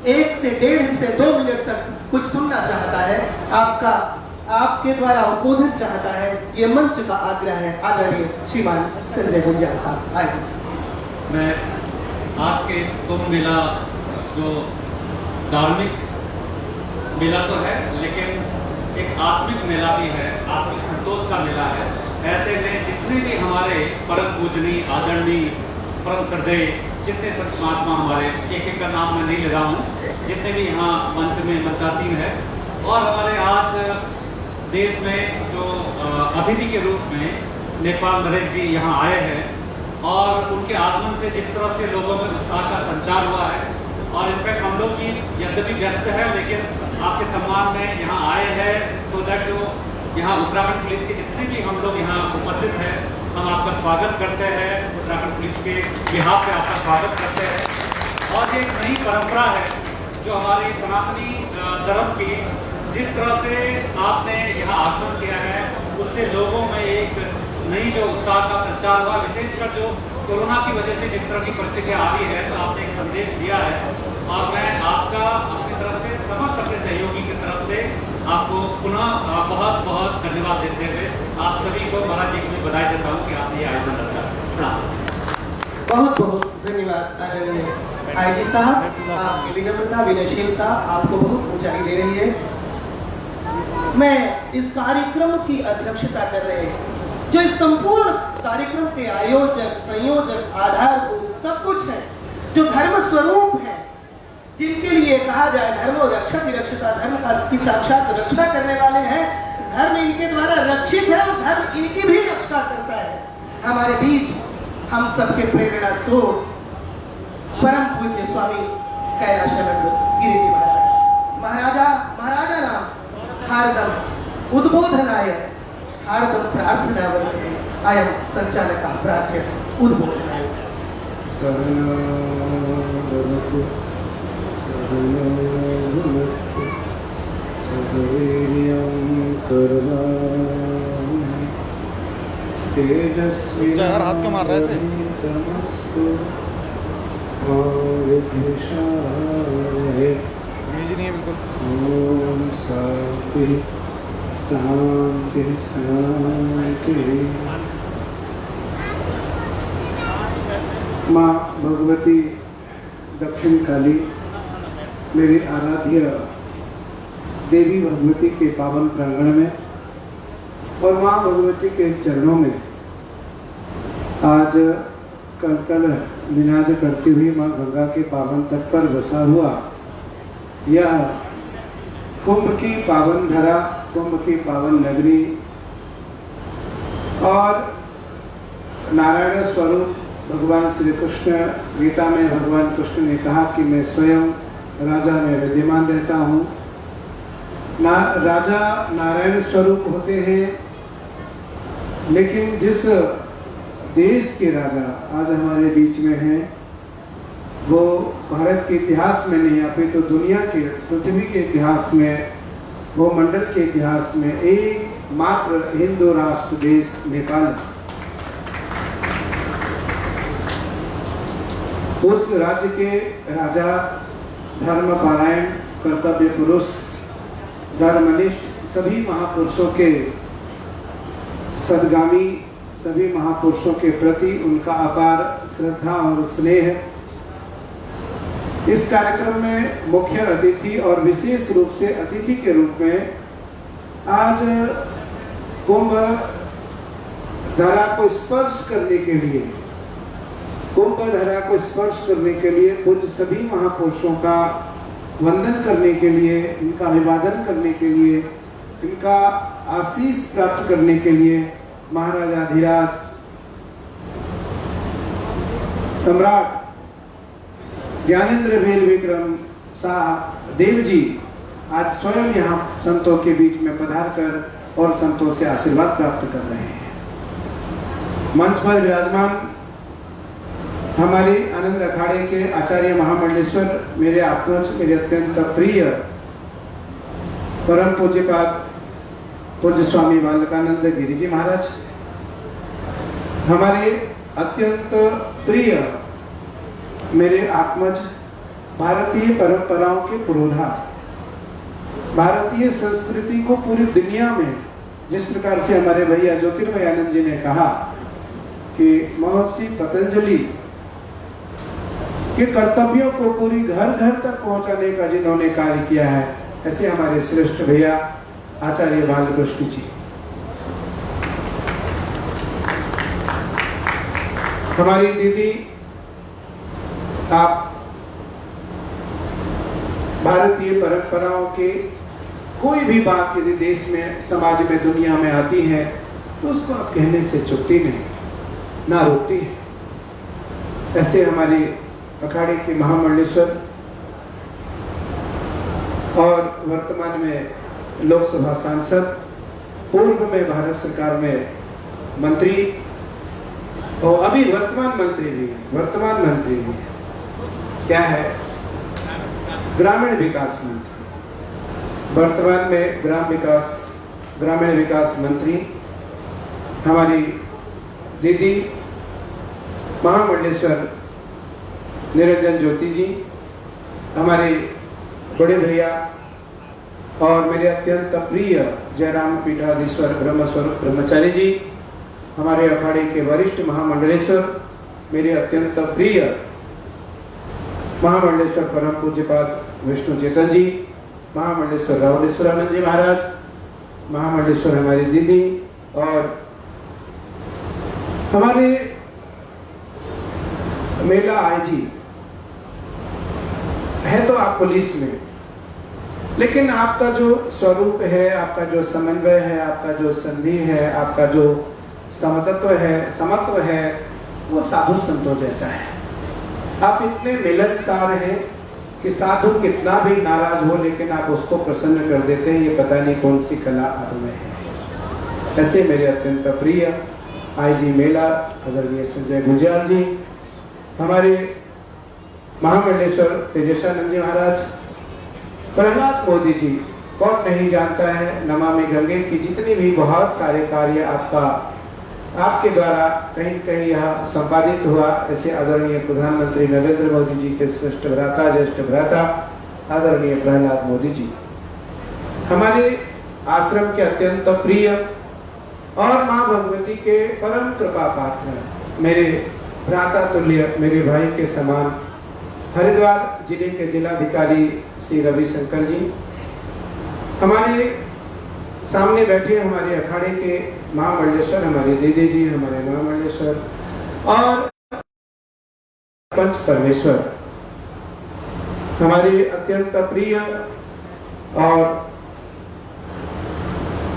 1 से 1.5 से 2 मिनट तक कुछ सुनना चाहता है, आपके द्वारा उद्बोधन चाहता है। ये मंच का आग्रह है आदरणीय श्रीमान संजय गुंजियाल साहब। आइए। मैं आज के इस कुंभ मेला जो धार्मिक मेला तो है लेकिन एक आत्मिक मेला भी है, आत्मिक संतोष का मेला है। ऐसे में जितने भी हमारे परम पूजनीय आदरणीय परम श्रद्धेय जितने संत महात्मा हमारे, एक का नाम मैं नहीं ले रहा हूँ, जितने भी यहाँ मंच में मंचासीन है और हमारे आज देश में जो अतिथि के रूप में नेपाल नरेश जी यहाँ आए हैं और उनके आगमन से जिस तरह से लोगों में उत्साह का संचार हुआ है और इनफैक्ट हम लोग भी यद्यपि व्यस्त है लेकिन आपके सम्मान में यहाँ आए हैं सो दैट जो यहाँ उत्तराखंड पुलिस के जितने भी हम लोग यहाँ उपस्थित हैं, हम आपका स्वागत करते हैं। उत्तराखंड पुलिस के बिहाफ पे आपका स्वागत करते हैं और ये एक नई परंपरा है जो हमारी सनातनी धर्म की जिस तरह से आपने यहाँ आगमन किया है उससे लोगों में एक नई जो उत्साह का संचार हुआ, विशेषकर जो कोरोना की वजह से जिस तरह की परिस्थितियाँ आ रही है, तो आपने एक संदेश दिया है और मैं आपका अपनी तरफ से समस्त अपने सहयोगी की तरफ से आपको पुनः बहुत बहुत धन्यवाद देते हुए आप सभी को महाराज जी को बधाई देता हूँ कि आपने ये आयोजन रखा। बहुत बहुत धन्यवाद आदरणीय आईजी साहब, आपकी विनम्रता विनयशीलता आपको बहुत ऊंचाई दे रही है। मैं इस कार्यक्रम की अध्यक्षता कर रहे हैं, जो इस संपूर्ण कार्यक्रम के आयोजक संयोजक आधारभूत सब कुछ है, जो धर्म स्वरूप है, जिनके लिए कहा जाए धर्म रक्षक रक्षता, धर्म की साक्षात रक्षा करने वाले हैं। धर्म इनके द्वारा रक्षित है और धर्म इनकी भी रक्षा करता है। हमारे बीच हम सबके प्रेरणा स्रोत परम पूज्य स्वामी कैलाशानंद गिरि जी महाराज, महाराजा नाम हारदम उद्बोधनाय हारदम प्रार्थना वर्तते अयं संचालक प्रार्थ्य उद्बोधनाय। यार हाथ क्यों मार रहे थे? नहीं है बिल्कुल। ओम शांति शांति शांति। माँ भगवती दक्षिण काली मेरी आराध्य देवी भगवती के पावन प्रांगण में और माँ भगवती के चरणों में आज कल निनाद करती हुई माँ गंगा के पावन तट पर बसा हुआ यह कुंभ की पावन धरा, कुंभ की पावन नगरी और नारायण स्वरूप भगवान श्री कृष्ण, गीता में भगवान कृष्ण ने कहा कि मैं स्वयं राजा में विद्यमान रहता हूँ। राजा नारायण स्वरूप होते हैं, लेकिन जिस देश के राजा आज हमारे बीच में हैं वो भारत के इतिहास में नहीं, अपितु तो दुनिया के, पृथ्वी के इतिहास में, वो मंडल के इतिहास में एकमात्र हिंदू राष्ट्र देश नेपाल। उस राज्य के राजा धर्मपरायण, कर्तव्य पुरुष, धर्मनिष्ठ, सभी महापुरुषों के सदगामी, सभी महापुरुषों के प्रति उनका अपार श्रद्धा और स्नेह। इस कार्यक्रम में मुख्य अतिथि और विशेष रूप से अतिथि के रूप में आज कुंभ धरा को स्पर्श करने के लिए, कुंभ धरा को स्पर्श करने के लिए, पूज्य सभी महापुरुषों का वंदन करने के लिए, इनका अभिवादन करने के लिए, इनका आशीष प्राप्त करने के लिए महाराजाधिराज सम्राट ज्ञानेंद्र वेल विक्रम शाह देव जी आज स्वयं यहाँ संतों के बीच में पधार कर और संतों से आशीर्वाद प्राप्त कर रहे हैं। मंच पर विराजमान हमारे आनंद अखाड़े के आचार्य महामंडलेश्वर, मेरे आत्मज, मेरे अत्यंत प्रिय परम पूज्यपाद पूज्य स्वामी बालकानंद गिरि जी महाराज, हमारे अत्यंत प्रिय मेरे आत्मज, भारतीय परंपराओं के पुरोधा, भारतीय संस्कृति को पूरी दुनिया में जिस प्रकार से हमारे भैया ज्योतिर्मयानंद जी ने कहा कि महर्षि पतंजलि के कर्तव्यों को पूरी घर घर तक पहुंचाने का जिन्होंने कार्य किया है, ऐसे हमारे श्रेष्ठ भैया आचार्य बालकृष्ण जी, हमारी दीदी, आप भारतीय परंपराओं के कोई भी बात यदि देश में, समाज में, दुनिया में आती है तो उसको आप कहने से चुकती नहीं, ना रोकती है। ऐसे हमारे अखाड़े के महामंडलेश्वर और वर्तमान में लोकसभा सांसद, पूर्व में भारत सरकार में मंत्री और अभी वर्तमान मंत्री भी क्या है, ग्रामीण विकास मंत्री, वर्तमान में ग्रामीण विकास मंत्री हमारी दीदी महामंडलेश्वर निरंजन ज्योति जी, हमारे बड़े भैया और मेरे अत्यंत प्रिय जयराम पीठाधीश्वर ब्रह्मस्वरूप ब्रह्मचारी जी, हमारे अखाड़े के वरिष्ठ महामंडलेश्वर मेरे अत्यंत प्रिय महामंडलेश्वर परम पूज्यपाद विष्णु चेतन जी, महामंडलेश्वर रावलेश्वरानंद जी महाराज, महामंडलेश्वर हमारी दीदी और हमारे मेला आईजी है। तो आप पुलिस में, लेकिन आपका जो स्वरूप है, आपका जो समन्वय है, आपका जो संधि है, आपका जो समत्व है, वो साधु संतों जैसा है। आप इतने मिलनसार हैं कि साधु कितना भी नाराज हो लेकिन आप उसको प्रसन्न कर देते हैं। ये पता नहीं कौन सी कला आप में है। ऐसे मेरे अत्यंत प्रिय आईजी मेला आदरणीय संजय गुंजाल जी, हमारे महामंडलेश्वर तेजस्वानंद जी महाराज, प्रहलाद मोदी जी, कौन नहीं जानता है नमामि गंगे की जितनी भी बहुत सारे कार्य आपके द्वारा कहीं कहीं यह संपादित हुआ। ऐसे आदरणीय प्रधानमंत्री नरेंद्र मोदी जी के श्रेष्ठ भ्राता ज्येष्ठ भ्राता आदरणीय प्रहलाद मोदी जी, हमारे आश्रम के अत्यंत प्रिय और माँ भगवती के परम कृपा पात्र, मेरे भ्राता तुल्य, मेरे भाई के समान हरिद्वार जिले के जिलाधिकारी श्री रविशंकर जी, हमारे सामने बैठे हमारे अखाड़े के महामंडलेश्वर हमारी दीदी जी, हमारे महामंडलेश्वर और पंच परमेश्वर, हमारे अत्यंत प्रिय। और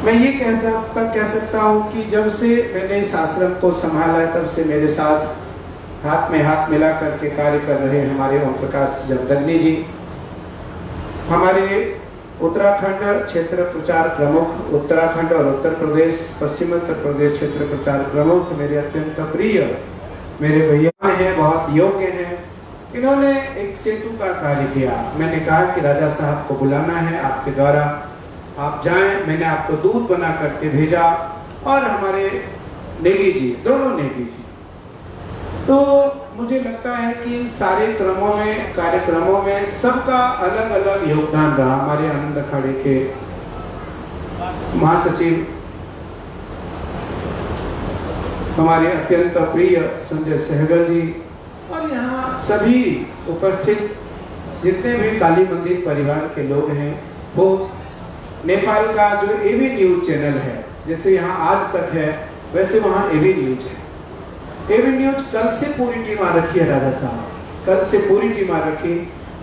मैं ये कह सकता हूँ कि जब से मैंने इस आश्रम को संभाला तब से मेरे साथ हाथ में हाथ मिला करके कार्य कर रहे हमारे ओम प्रकाश जमदग्नि जी, हमारे उत्तराखंड क्षेत्र प्रचार प्रमुख, उत्तराखंड और उत्तर प्रदेश पश्चिम उत्तर प्रदेश क्षेत्र प्रचार प्रमुख, मेरे अत्यंत प्रिय मेरे भैया हैं, बहुत योग्य हैं। इन्होंने एक सेतु का कार्य किया। मैंने कहा कि राजा साहब को बुलाना है आपके द्वारा, आप जाएं। मैंने आपको दूध बना करके भेजा और हमारे नेगी जी, दोनों नेगी जी। तो मुझे लगता है कि इन सारे कार्यक्रमों में सबका अलग अलग योगदान रहा। हमारे आनंद अखाड़े के महासचिव हमारे अत्यंत प्रिय संजय सहगल जी और यहाँ सभी उपस्थित जितने भी काली मंदिर परिवार के लोग हैं, वो नेपाल का जो एवी न्यूज चैनल है, जैसे यहाँ आज तक है वैसे वहाँ एवी न्यूज है। एवी न्यूज कल से पूरी टीम आ रखी है राजा साहब, कल से पूरी टीम आ रखी।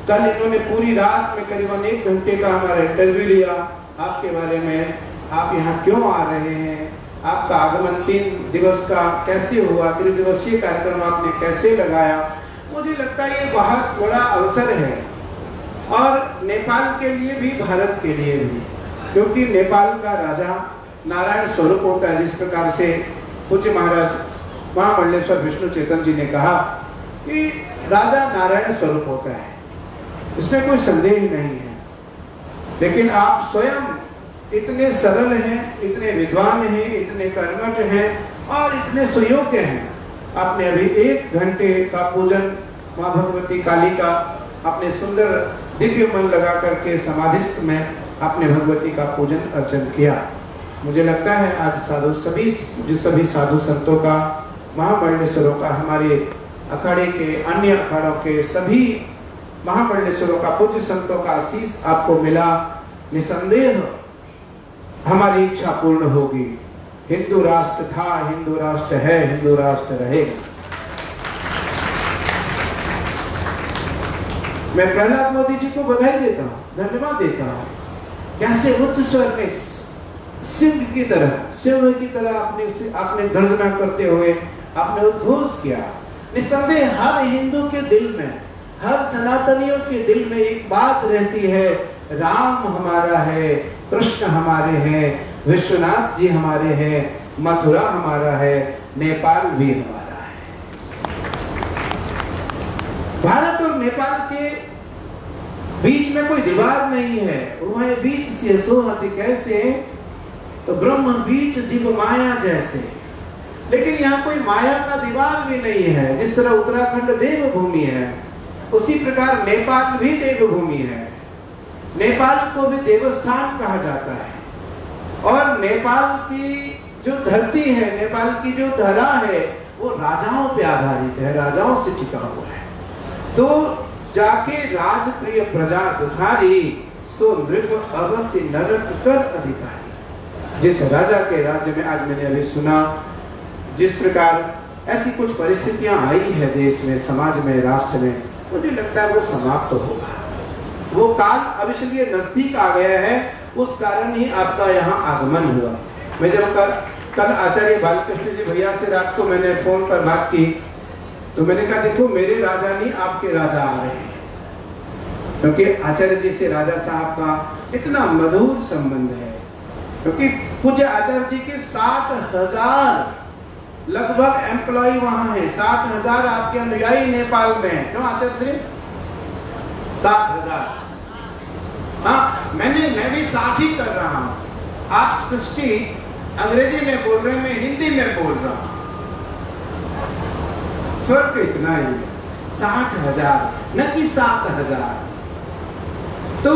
कल इन्होंने पूरी रात में करीबन 1 घंटे का हमारा इंटरव्यू लिया आपके बारे में, आप यहाँ क्यों आ रहे हैं, आपका आगमन 3 दिवस का कैसे हुआ, 3 दिवसीय कार्यक्रम आपने कैसे लगाया। मुझे लगता है ये बहुत बड़ा अवसर है और नेपाल के लिए भी भारत के लिए भी, क्योंकि नेपाल का राजा नारायण स्वरूप होता है। जिस प्रकार से पूज्य महाराज महामंडलेश्वर विष्णु चेतन जी ने कहा कि राजा नारायण स्वरूप होता है, इसमें कोई संदेह ही नहीं है। लेकिन आप स्वयं इतने सरल हैं, इतने विद्वान हैं, इतने कर्मठ हैं और इतने सुयोग्य हैं। आपने अभी 1 घंटे का पूजन माँ भगवती काली का अपने सुंदर दिव्य मन लगा करके समाधिस्थ में आपने भगवती का पूजन अर्चन किया। मुझे लगता है आज सभी साधु संतों का, महामंडलेश्वरों का, हमारे अखाड़े के अन्य अखाड़ों के सभी महामंडलेश्वरों का, पूज्य संतों का आशीष आपको मिला। निसंदेह हमारी इच्छा पूर्ण होगी। हिंदू राष्ट्र था, हिंदू राष्ट्र है, हिंदू राष्ट्र रहेगा। मैं प्रहलाद मोदी जी को बधाई देता हूँ, धन्यवाद देता हूँ। कैसे उच्च स्वर में सिंह की तरह आपने गर्जना करते हुए आपने उद्घोष किया। निसंदेह हर हिंदू के दिल में, हर सनातनियों के दिल में एक बात रहती है, राम हमारा है, कृष्ण हमारे हैं, विश्वनाथ जी हमारे हैं, मथुरा हमारा है, नेपाल भी हमारा है। भारत और नेपाल के बीच में कोई दीवार नहीं है। वह बीच से सोहत कैसे, तो ब्रह्म बीच जीव माया जैसे। लेकिन यहाँ कोई माया का दीवार भी नहीं है। जिस तरह उत्तराखंड देवभूमि है, उसी प्रकार नेपाल भी देवभूमि है। नेपाल को भी देवस्थान कहा जाता है। और नेपाल की जो धरती है, नेपाल की जो धरा है, वो राजाओं पे आधारित है, राजाओं से टिका हुआ है। तो जाके राजप्रिय प्रजा दुखारी, सो नृप अवश्य नरक कर अधिकारी। जिस राजा के राज्य में आज मैंने अभी सुना, जिस प्रकार ऐसी कुछ परिस्थितियां आई है देश में, समाज में, राष्ट्र में, मुझे लगता है वो समाप्त तो होगा। वो काल अब इसलिए नजदीक आ गया है, उस कारण ही आपका यहाँ आगमन हुआ। मैं जब कल आचार्य बालकृष्ण जी भैया से रात को मैंने फोन पर बात की, तो मैंने कहा देखो मेरे राजा नहीं, आपके राजा आ रहे हैं। क्योंकि आचार्य जी से राजा साहब का इतना मधुर संबंध है। क्योंकि पूज्य आचार्य जी के 60,000 लगभग एम्प्लॉय वहां है। 60,000 आपके अनुयायी नेपाल में है। क्यों आचार्य श्री? 60,000। हाँ, मैं भी 60 ही कर रहा हूं। आप 60 अंग्रेजी में बोल रहे हैं, मैं हिंदी में बोल रहा हूं। फर्क इतना ही है, 60,000 न कि 7,000। तो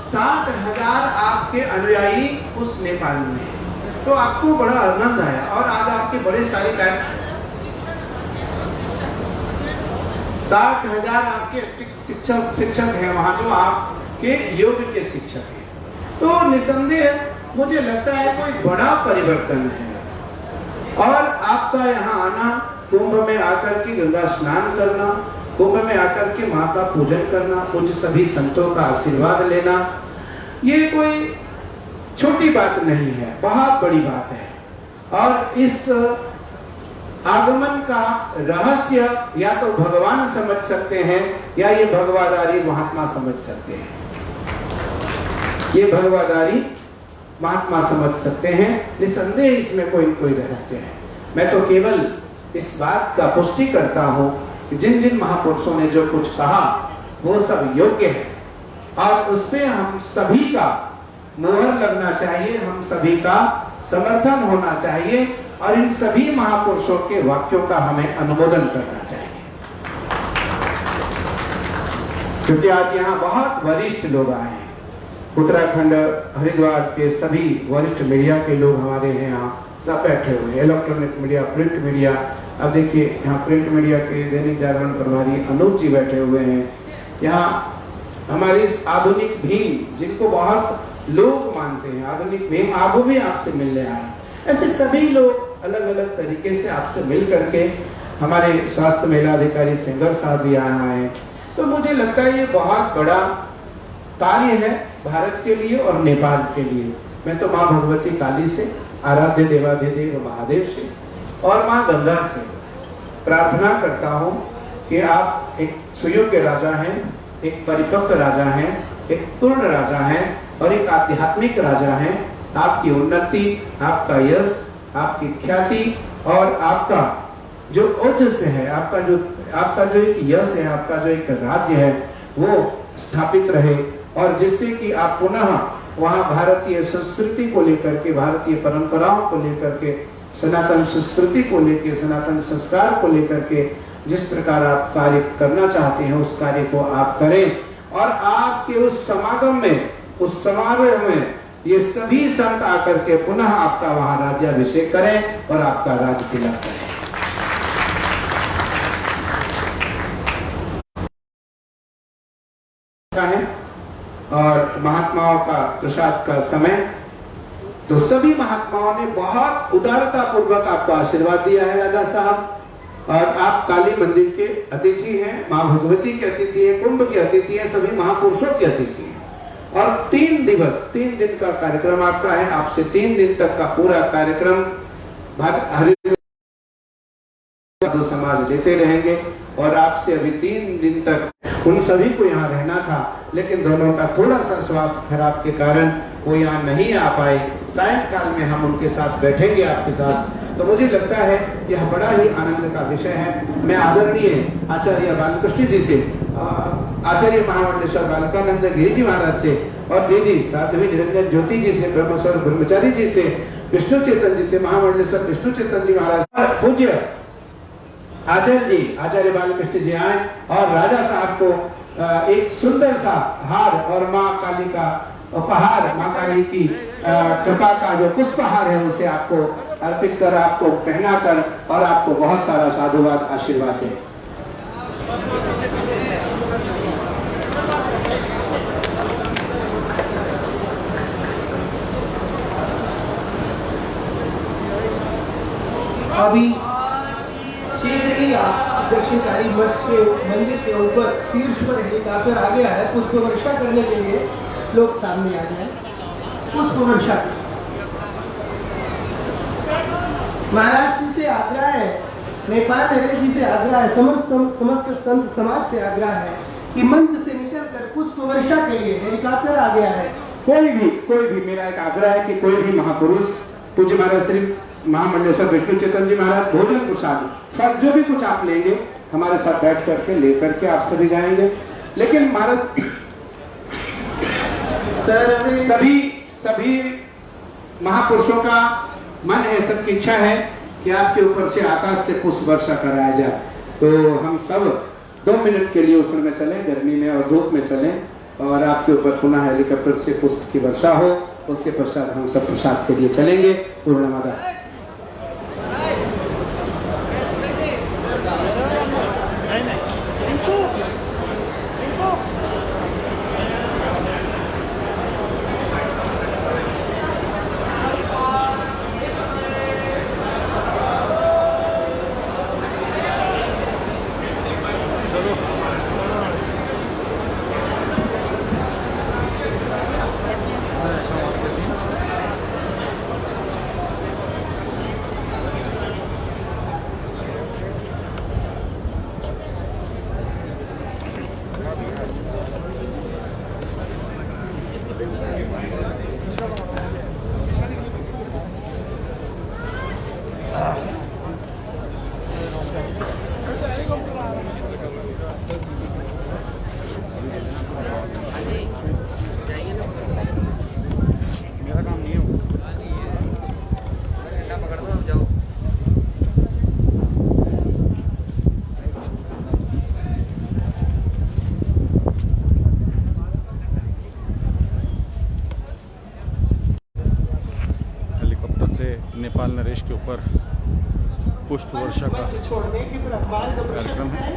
60,000 आपके अनुयायी उस नेपाल में है। तो आपको बड़ा आनंद आया। और आज आपके बड़े सारे 60,000 आपके शिक्षक हैं वहां, जो आपके योग के शिक्षक हैं। तो निसंदेह मुझे लगता है कोई बड़ा परिवर्तन है। और आपका यहाँ आना, कुंभ में आकर के गंगा स्नान करना, कुंभ में आकर के माँ का पूजन करना, कुछ सभी संतों का आशीर्वाद लेना, ये कोई छोटी बात नहीं है, बहुत बड़ी बात है। और इस आगमन का रहस्य या तो भगवान समझ सकते हैं, या ये भगवादारी महात्मा समझ सकते हैं। ये भगवादारी महात्मा समझ सकते हैं। निसंदेह इसमें कोई रहस्य है। मैं तो केवल इस बात का पुष्टि करता हूं कि जिन जिन महापुरुषों ने जो कुछ कहा वो सब योग्य है, और उस पे हम सभी का मोहर लगना चाहिए, हम सभी का समर्थन होना चाहिए, और इन सभी महापुरुषों के वाक्यों का हमें अनुमोदन करना चाहिए। क्योंकि आज यहाँ बहुत वरिष्ठ लोग आए हैं। उत्तराखंड हरिद्वार के सभी वरिष्ठ मीडिया के लोग हमारे हैं, यहाँ सब बैठे हुए हैं। Electronic media, print media. अब देखिए यहाँ प्रिंट मीडिया के दैनिक जागरण प्रभारी अनूप जी बैठे हुए हैं। यहाँ हमारे इस आधुनिक भीम, जिनको बहुत लोग मानते हैं, आधुनिक भीम, आप भी आपसे मिलने आए। ऐसे सभी लोग अलग अलग तरीके से आपसे मिल करके, हमारे स्वास्थ्य महिला अधिकारी सिंगर साहब भी आए हैं। तो मुझे लगता है ये बहुत बड़ा कार्य है भारत के लिए और नेपाल के लिए। मैं तो माँ भगवती काली से, आराध्य देवाधिदेव महादेव से और माँ गंगा से प्रार्थना करता हूँ कि आप एक सुयोग्य राजा हैं, एक परिपक्व राजा हैं, एक पूर्ण राजा हैं और एक आध्यात्मिक राजा हैं। आपकी उन्नति, आपका यश, आपकी ख्याति और आपका जो ओजस है, आपका जो एक यश है, आपका जो एक राज्य है, वो स्थापित रहे, और जिससे कि आप पुनः वहाँ भारतीय संस्कृति को लेकर के, भारतीय परंपराओं को लेकर के, सनातन संस्कृति को लेकर, सनातन संस्कार को लेकर के जिस प्रकार आप कार्य करना चाहते हैं उस कार्य को आप करें। और आपके उस समागम में, उस समारोह में ये सभी संत आकर के पुनः आपका वहाँ राज्याभिषेक करें और आपका राज तिलक करें। और महात्माओं का प्रसाद का समय, तो सभी महात्माओं ने बहुत उदारता पूर्वक आपको आशीर्वाद दिया है राजा साहब। और आप काली मंदिर के अतिथि हैं, माँ भगवती के अतिथि हैं, कुंभ के अतिथि हैं, सभी महापुरुषों के अतिथि हैं। और 3 दिन का कार्यक्रम आपका है। आपसे 3 दिन तक का पूरा कार्यक्रम हरिद्वार समाज लेते रहेंगे। और आपसे अभी 3 दिन तक उन सभी को यहाँ रहना था, लेकिन दोनों का थोड़ा सा स्वास्थ्य खराब के कारण वो यहाँ नहीं आ पाए। सायंकाल में हम उनके साथ बैठेंगे आपके साथ। तो मुझे लगता है यह बड़ा ही आनंद का विषय है। मैं आदरणीय आचार्य बालकृष्ण जी से आचार्य महामंडलेश्वर बालकानंद गिरी जी महाराज से और दीदी साध्वी निरंजन ज्योति जी से, ब्रह्मस्वर ब्रह्मचारी जी से, विष्णु चेतन जी से, महामंडलेश्वर विष्णु चेतन जी महाराज, पूज्य आचार्य जी आचार्य बालकृष्ण जी आए और राजा साहब को एक सुंदर सा हार और माँ काली का उपहार, माँ काली की कृपा का जो पुष्पहार है उसे आपको अर्पित कर, आपको पहनाकर और आपको बहुत सारा साधुवाद आशीर्वाद है। अभी शीघ्र ही दक्षिणकारी मठ के मंदिर के ऊपर शीर्ष पर हेलीकॉप्टर आ गया है। पुष्प वर्षा करने के लिए लोग सामने आ जाए। पुष्प वर्षा महाराज जी से आग्रह है, नेपाल नरेश जी से आग्रह है, समस्त संत समाज से आग्रह है कि मंच से निकलकर पुष्प वर्षा के लिए हेलीकॉप्टर आ गया है। कोई भी मेरा एक आग्रह है कि कोई भी महापुरुष पूज्य महाराज श्री महामंडलेश्वर विष्णु चेतन जी महाराज भोजन प्रसाद फल जो भी कुछ आप लेंगे हमारे साथ बैठ करके लेकर के आप सभी जाएंगे। लेकिन महाराज सभी महापुरुषों का मन है, सबकी इच्छा है कि आपके ऊपर से आकाश से पुष्प वर्षा कराया जाए। तो हम सब 2 मिनट के लिए उस में चलें, गर्मी में और धूप में चलें और आपके ऊपर पुनः हेलीकॉप्टर से पुष्प की वर्षा हो। उसके पश्चात हम सब प्रसाद के लिए चलेंगे। पूर्णमादा। नेपाल नरेश के ऊपर पुष्प वर्षा का छोड़ने की कार्यक्रम है।